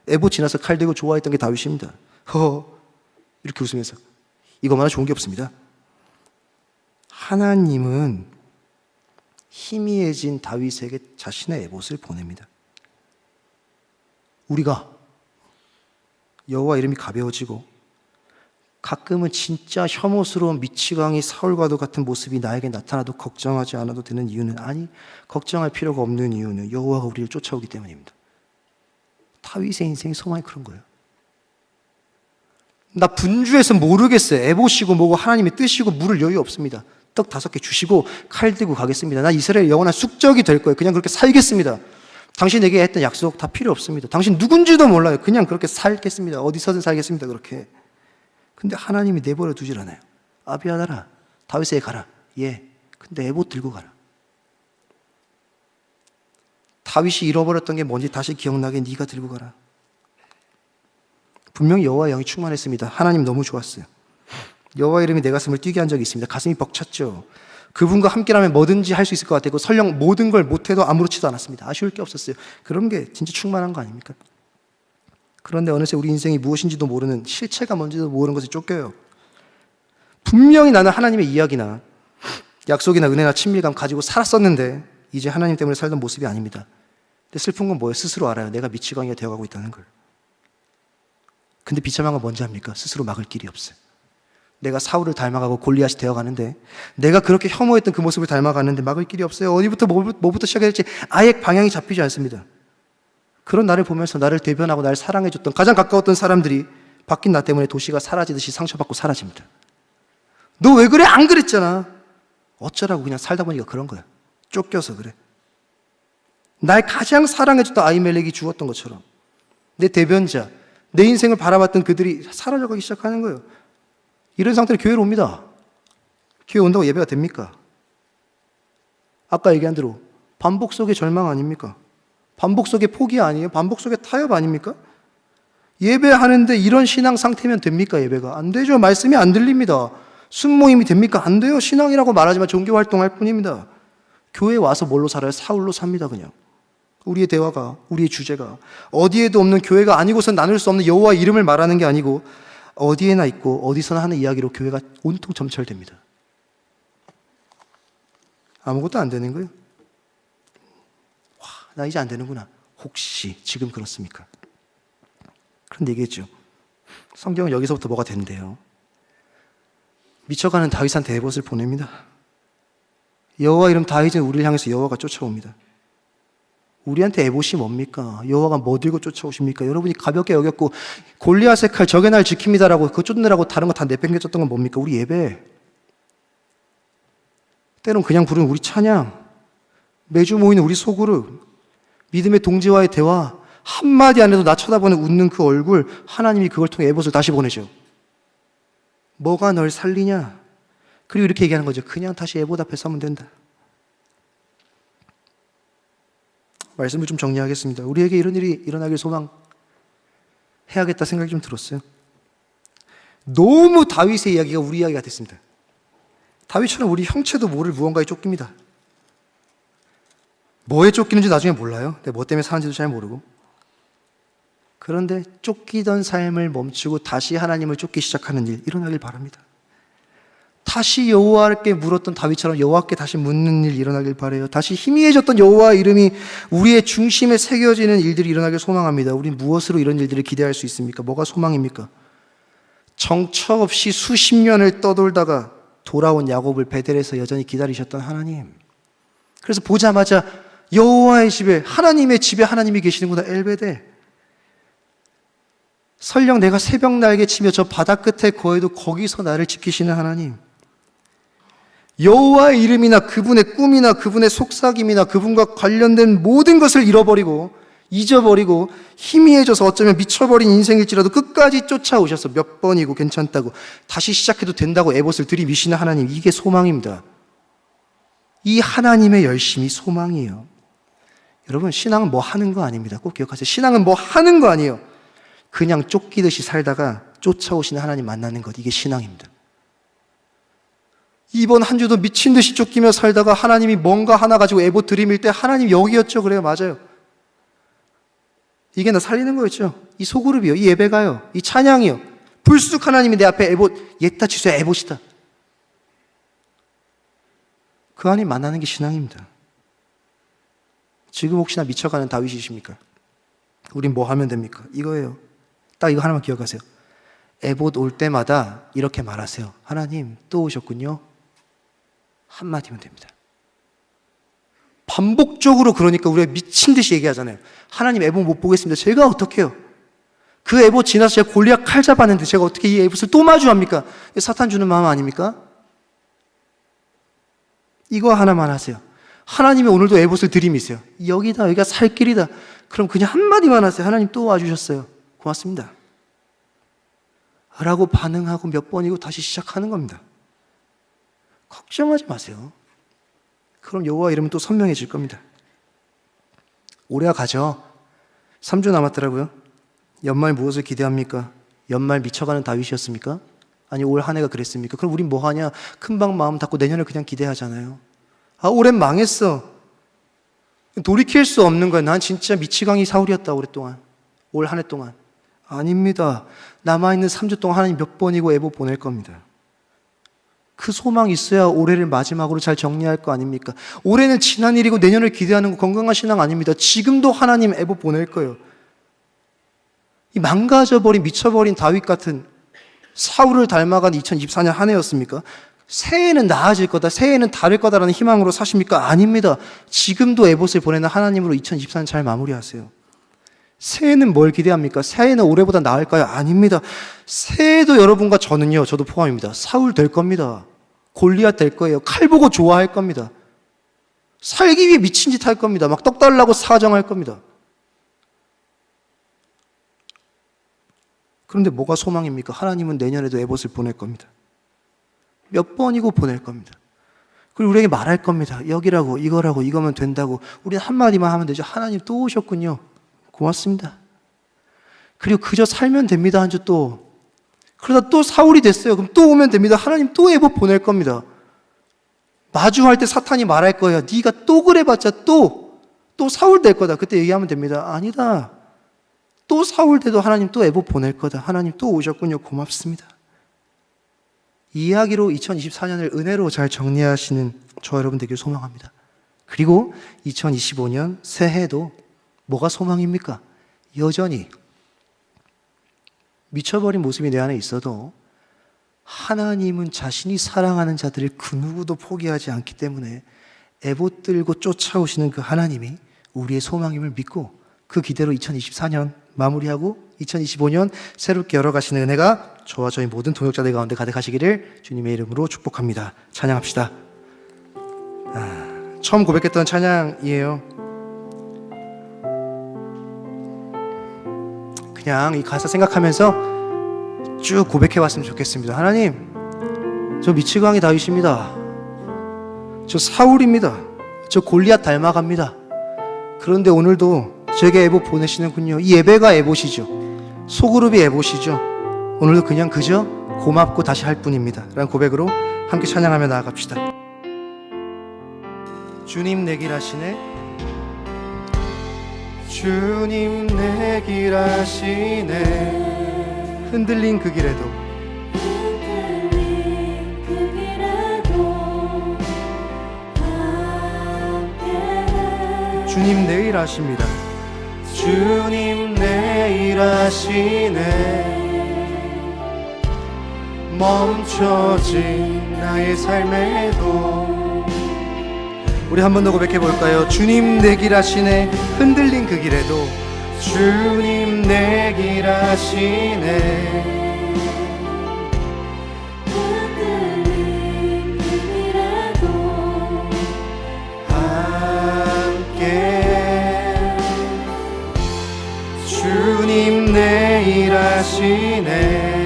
에봇 지나서 칼 들고 좋아했던 게 다윗입니다. 이렇게 웃으면서. 이거만은 좋은 게 없습니다. 하나님은 희미해진 다윗에게 자신의 에봇을 보냅니다. 우리가 여호와 이름이 가벼워지고 가끔은 진짜 혐오스러운 미치광이 사울과도 같은 모습이 나에게 나타나도 걱정하지 않아도 되는 이유는, 걱정할 필요가 없는 이유는 여호와가 우리를 쫓아오기 때문입니다. 다윗의 인생이 소망이 그런 거예요. 나 분주해서 모르겠어요. 에봇이고 뭐고 하나님의 뜻이고 물을 여유 없습니다. 떡 5개 주시고 칼 들고 가겠습니다. 나 이스라엘 영원한 숙적이 될 거예요. 그냥 그렇게 살겠습니다. 당신에게 했던 약속 다 필요 없습니다. 당신 누군지도 몰라요. 그냥 그렇게 살겠습니다. 어디서든 살겠습니다. 그렇게. 근데 하나님이 내버려 두질 않아요. 아비아달아, 다윗에게 가라. 근데 에봇 들고 가라. 다윗이 잃어버렸던 게 뭔지 다시 기억나게 네가 들고 가라. 분명히 여호와의 영이 충만했습니다. 하나님 너무 좋았어요. 여호와 이름이 내 가슴을 뛰게 한 적이 있습니다. 가슴이 벅찼죠. 그분과 함께라면 뭐든지 할 수 있을 것 같았고, 설령 모든 걸 못해도 아무렇지도 않았습니다. 아쉬울 게 없었어요. 그런 게 진짜 충만한 거 아닙니까? 그런데 어느새 우리 인생이 무엇인지도 모르는, 실체가 뭔지도 모르는 것에 쫓겨요. 분명히 나는 하나님의 이야기나 약속이나 은혜나 친밀감 가지고 살았었는데 이제 하나님 때문에 살던 모습이 아닙니다. 근데 슬픈 건 뭐예요? 스스로 알아요. 내가 미치광이가 되어가고 있다는 걸. 근데 비참한 건 뭔지 압니까? 스스로 막을 길이 없어요. 내가 사울을 닮아가고 골리앗이 되어가는데, 내가 그렇게 혐오했던 그 모습을 닮아가는데 막을 길이 없어야 어디부터 뭐부터 시작해야 될지 아예 방향이 잡히지 않습니다. 그런 나를 보면서 나를 대변하고 나를 사랑해줬던 가장 가까웠던 사람들이 바뀐 나 때문에 도시가 사라지듯이 상처받고 사라집니다. 너 왜 그래? 안 그랬잖아. 어쩌라고. 그냥 살다 보니까 그런 거야. 쫓겨서 그래. 날 가장 사랑해줬던 아히멜렉이 죽었던 것처럼 내 대변자, 내 인생을 바라봤던 그들이 사라져가기 시작하는 거예요. 이런 상태로 교회로 옵니다. 교회 온다고 예배가 됩니까? 아까 얘기한 대로 반복 속의 절망 아닙니까? 반복 속의 포기 아니에요? 반복 속의 타협 아닙니까? 예배하는데 이런 신앙 상태면 됩니까? 예배가 안 되죠. 말씀이 안 들립니다. 순모임이 됩니까? 안 돼요. 신앙이라고 말하지만 종교활동할 뿐입니다. 교회에 와서 뭘로 살아요? 사울로 삽니다. 그냥 우리의 대화가, 우리의 주제가 어디에도 없는, 교회가 아니고선 나눌 수 없는 여호와 이름을 말하는 게 아니고 어디에나 있고 어디서나 하는 이야기로 교회가 온통 점철됩니다. 아무것도 안 되는 거예요. 와, 나 이제 안 되는구나. 혹시 지금 그렇습니까? 그런데 얘기했죠. 성경은 여기서부터 뭐가 된대요. 미쳐가는 다윗한테 에봇을 보냅니다. 여호와 이름 다윗은 우리를 향해서 여호와가 쫓아옵니다. 우리한테 에봇이 뭡니까? 여호와가 뭐 들고 쫓아오십니까? 여러분이 가볍게 여겼고 골리앗의 칼 적의 날 지킵니다라고 그거 쫓느라고 다른 거 다 내팽개쳤던 건 뭡니까? 우리 예배. 때론 그냥 부르는 우리 찬양, 매주 모이는 우리 소그룹, 믿음의 동지와의 대화, 한마디 안 해도 나 쳐다보는 웃는 그 얼굴, 하나님이 그걸 통해 에봇을 다시 보내죠. 뭐가 널 살리냐? 그리고 이렇게 얘기하는 거죠. 그냥 다시 에봇 앞에 서면 된다. 말씀을 좀 정리하겠습니다. 우리에게 이런 일이 일어나길 소망해야겠다 생각이 좀 들었어요. 너무 다윗의 이야기가 우리 이야기가 됐습니다. 다윗처럼 우리 형체도 모를 무언가에 쫓깁니다. 뭐에 쫓기는지 나중에 몰라요. 뭐 때문에 사는지도 잘 모르고. 그런데 쫓기던 삶을 멈추고 다시 하나님을 쫓기 시작하는 일 일어나길 바랍니다. 다시 여호와께 물었던 다윗처럼 여호와께 다시 묻는 일 일어나길 바라요. 다시 희미해졌던 여호와 이름이 우리의 중심에 새겨지는 일들이 일어나길 소망합니다. 우린 무엇으로 이런 일들을 기대할 수 있습니까? 뭐가 소망입니까? 정처 없이 수십 년을 떠돌다가 돌아온 야곱을 베델에서 여전히 기다리셨던 하나님. 그래서 보자마자 여호와의 집에, 하나님의 집에 하나님이 계시는구나. 엘베델. 설령 내가 새벽 날개 치며 저 바다 끝에 거해도 거기서 나를 지키시는 하나님. 여호와의 이름이나 그분의 꿈이나 그분의 속삭임이나 그분과 관련된 모든 것을 잃어버리고 잊어버리고 희미해져서 어쩌면 미쳐버린 인생일지라도 끝까지 쫓아오셔서 몇 번이고 괜찮다고 다시 시작해도 된다고 에봇을 들이미시는 하나님. 이게 소망입니다. 이 하나님의 열심이 소망이에요. 여러분, 신앙은 뭐 하는 거 아닙니다. 꼭 기억하세요. 신앙은 뭐 하는 거 아니에요. 그냥 쫓기듯이 살다가 쫓아오시는 하나님 만나는 것, 이게 신앙입니다. 이번 한 주도 미친 듯이 쫓기며 살다가 하나님이 뭔가 하나 가지고 에봇 들이밀 때 하나님 여기였죠. 그래요. 맞아요. 이게 나 살리는 거였죠. 이 소그룹이요. 이 예배가요. 이 찬양이요. 불쑥 하나님이 내 앞에 에봇, 옛다 취소야 에봇이다. 그 하나님 만나는 게 신앙입니다. 지금 혹시나 미쳐가는 다윗이십니까? 우린 뭐 하면 됩니까? 이거예요. 딱 이거 하나만 기억하세요. 에봇 올 때마다 이렇게 말하세요. 하나님 또 오셨군요. 한마디면 됩니다. 반복적으로 그러니까 우리가 미친 듯이 얘기하잖아요. 하나님 에봇 못 보겠습니다. 제가 어떻게 해요? 그 에봇 지나서 제가 골리앗 칼 잡았는데 제가 어떻게 이 에봇을 또 마주합니까? 사탄 주는 마음 아닙니까? 이거 하나만 하세요. 하나님이 오늘도 에봇을 들이미세요. 여기가 살 길이다. 그럼 그냥 한마디만 하세요. 하나님 또 와주셨어요. 고맙습니다. 라고 반응하고 몇 번이고 다시 시작하는 겁니다. 걱정하지 마세요. 그럼 여호와 이름은 또 선명해질 겁니다. 올해가 가죠. 3주 남았더라고요. 연말 무엇을 기대합니까? 연말 미쳐가는 다윗이었습니까? 아니 올 한 해가 그랬습니까? 그럼 우린 뭐 하냐? 금방 마음 닫고 내년을 그냥 기대하잖아요. 아, 올해는 망했어. 돌이킬 수 없는 거야. 난 진짜 미치광이 사울이었다 오랫동안. 올 한 해 동안. 아닙니다. 남아있는 3주 동안 하나님 몇 번이고 에봇 보낼 겁니다. 그 소망이 있어야 올해를 마지막으로 잘 정리할 거 아닙니까? 올해는 지난 일이고 내년을 기대하는 거 건강한 신앙 아닙니다. 지금도 하나님 애보 보낼 거예요. 이 망가져버린 미쳐버린 다윗 같은 사울을 닮아간 2024년 한 해였습니까? 새해에는 나아질 거다, 새해에는 다를 거다라는 희망으로 사십니까? 아닙니다. 지금도 에봇을 보내는 하나님으로 2024년 잘 마무리하세요. 새해는 뭘 기대합니까? 새해는 올해보다 나을까요? 아닙니다. 새해도 여러분과 저도 포함입니다. 사울 될 겁니다. 골리앗 될 거예요. 칼 보고 좋아할 겁니다. 살기 위해 미친 짓 할 겁니다. 막 떡 달라고 사정할 겁니다. 그런데 뭐가 소망입니까? 하나님은 내년에도 에봇을 보낼 겁니다. 몇 번이고 보낼 겁니다. 그리고 우리에게 말할 겁니다. 여기라고, 이거라고, 이거면 된다고. 우리는 한마디만 하면 되죠. 하나님 또 오셨군요. 고맙습니다. 그리고 그저 살면 됩니다. 한 주 또. 그러다 또 사울이 됐어요. 그럼 또 오면 됩니다. 하나님 또 에봇 보낼 겁니다. 마주할 때 사탄이 말할 거예요. 네가 또 그래봤자 또 사울 될 거다. 그때 얘기하면 됩니다. 아니다. 또 사울 돼도 하나님 또 에봇 보낼 거다. 하나님 또 오셨군요. 고맙습니다. 이 이야기로 2024년을 은혜로 잘 정리하시는 저 여러분 되길 소망합니다. 그리고 2025년 새해도 뭐가 소망입니까? 여전히 미쳐버린 모습이 내 안에 있어도 하나님은 자신이 사랑하는 자들을 그 누구도 포기하지 않기 때문에 에봇 들고 쫓아오시는 그 하나님이 우리의 소망임을 믿고 그 기대로 2024년 마무리하고 2025년 새롭게 열어가시는 은혜가 저와 저희 모든 동역자들 가운데 가득하시기를 주님의 이름으로 축복합니다. 찬양합시다. 처음 고백했던 찬양이에요. 그냥 이 가사 생각하면서 쭉 고백해 왔으면 좋겠습니다. 하나님, 저 미치광이 다윗입니다. 저 사울입니다. 저 골리앗 닮아갑니다. 그런데 오늘도 제게 에봇 보내시는군요. 이 예배가 에봇이죠. 소그룹이 에봇이죠. 오늘도 그냥 그저 고맙고 다시 할 뿐입니다. 라는 고백으로 함께 찬양하며 나아갑시다. 주님 내 길 하시네. 주님 내 길 하시네. 흔들린 그 길에도 주님 내 일 하십니다. 주님 내 일 하시네. 멈춰진 나의 삶에도 우리 한 번 더 고백해 볼까요? 주님 내 길 하시네. 흔들린 그 길에도 주님 내 길 하시네. 흔들린 그 길에도 함께 주님 내 일 하시네.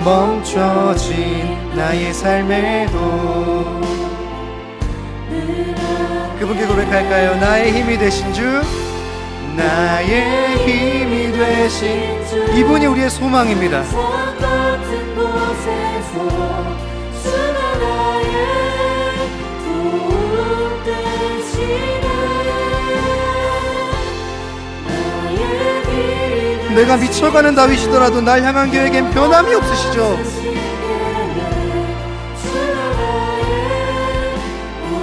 멈춰진 나의 삶에도 그분께 고백할까요? 나의 힘이 되신 주, 나의 힘이 되신 주, 이분이 우리의 소망입니다. 같은 곳에서 주가 나의 도움 되시네. 내가 미쳐가는 다윗이더라도 날 향한 계획엔 변함이 없으시죠.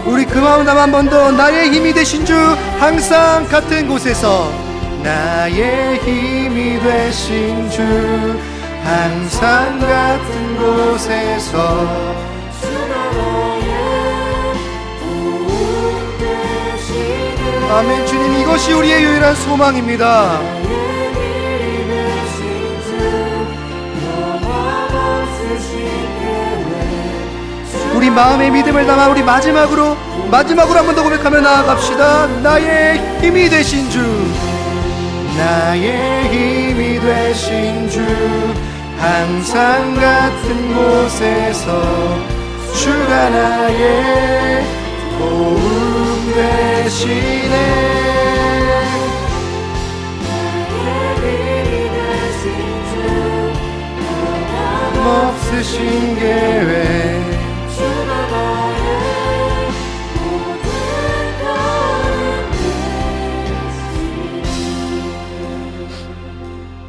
우리 그 마음 한 번 더. 나의 힘이 되신 주, 항상 같은 곳에서 나의 힘이 되신 주, 항상 같은 곳에서 아멘. 주님, 이것이 우리의 유일한 소망입니다. 우리 마음의 믿음을 담아 우리 마지막으로 한 번 더 고백하며 나아갑시다. 나의 힘이 되신 주, 나의 힘이 되신 주, 항상 같은 곳에서 주가 나의 도움 되시네. 없으신 계획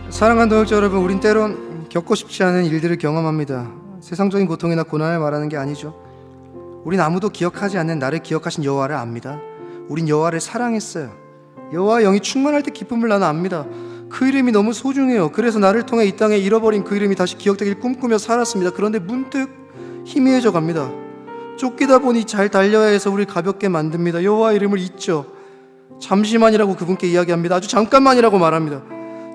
사랑하는 동역자 여러분, 우린 때론 겪고 싶지 않은 일들을 경험합니다. 세상적인 고통이나 고난을 말하는 게 아니죠. 우린 아무도 기억하지 않는 나를 기억하신 여호와를 압니다. 우린 여호와를 사랑했어요. 여호와의 영이 충만할 때 기쁨을 나는 압니다. 그 이름이 너무 소중해요. 그래서 나를 통해 이 땅에 잃어버린 그 이름이 다시 기억되길 꿈꾸며 살았습니다. 그런데 문득 희미해져 갑니다. 쫓기다 보니 잘 달려야 해서 우리를 가볍게 만듭니다. 여호와의 이름을 잊죠. 잠시만이라고 그분께 이야기합니다. 아주 잠깐만이라고 말합니다.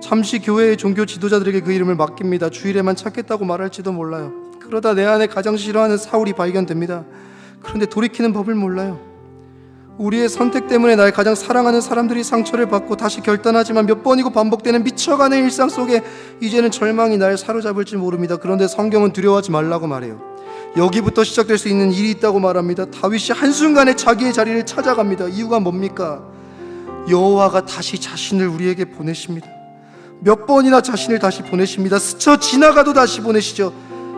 잠시 교회의 종교 지도자들에게 그 이름을 맡깁니다. 주일에만 찾겠다고 말할지도 몰라요. 그러다 내 안에 가장 싫어하는 사울이 발견됩니다. 그런데 돌이키는 법을 몰라요. 우리의 선택 때문에 날 가장 사랑하는 사람들이 상처를 받고 다시 결단하지만 몇 번이고 반복되는 미쳐가는 일상 속에 이제는 절망이 날 사로잡을지 모릅니다. 그런데 성경은 두려워하지 말라고 말해요. 여기부터 시작될 수 있는 일이 있다고 말합니다. 다윗이 한순간에 자기의 자리를 찾아갑니다. 이유가 뭡니까? 여호와가 다시 자신을 우리에게 보내십니다. 몇 번이나 자신을 다시 보내십니다. 스쳐 지나가도 다시 보내시죠.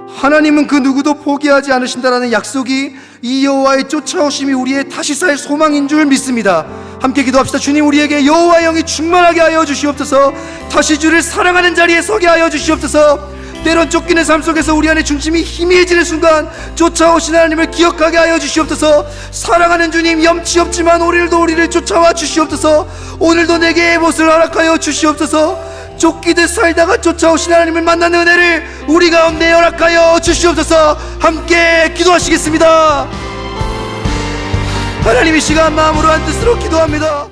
하나님은 그 누구도 포기하지 않으신다라는 약속이 이 여호와의 쫓아오심이 우리의 다시 살 소망인 줄 믿습니다. 함께 기도합시다. 주님, 우리에게 여호와의 영이 충만하게 하여 주시옵소서. 다시 주를 사랑하는 자리에 서게 하여 주시옵소서. 때론 쫓기는 삶 속에서 우리 안에 중심이 희미해지는 순간 쫓아오신 하나님을 기억하게 하여 주시옵소서. 사랑하는 주님, 염치 없지만 오늘도 우리를 쫓아와 주시옵소서. 오늘도 내게 못을 허락하여 주시옵소서. 쫓기듯 살다가 쫓아오신 하나님을 만나는 은혜를 우리 가운데 허락하여 주시옵소서. 함께 기도하시겠습니다. 하나님, 이 시간 마음으로 한 뜻으로 기도합니다.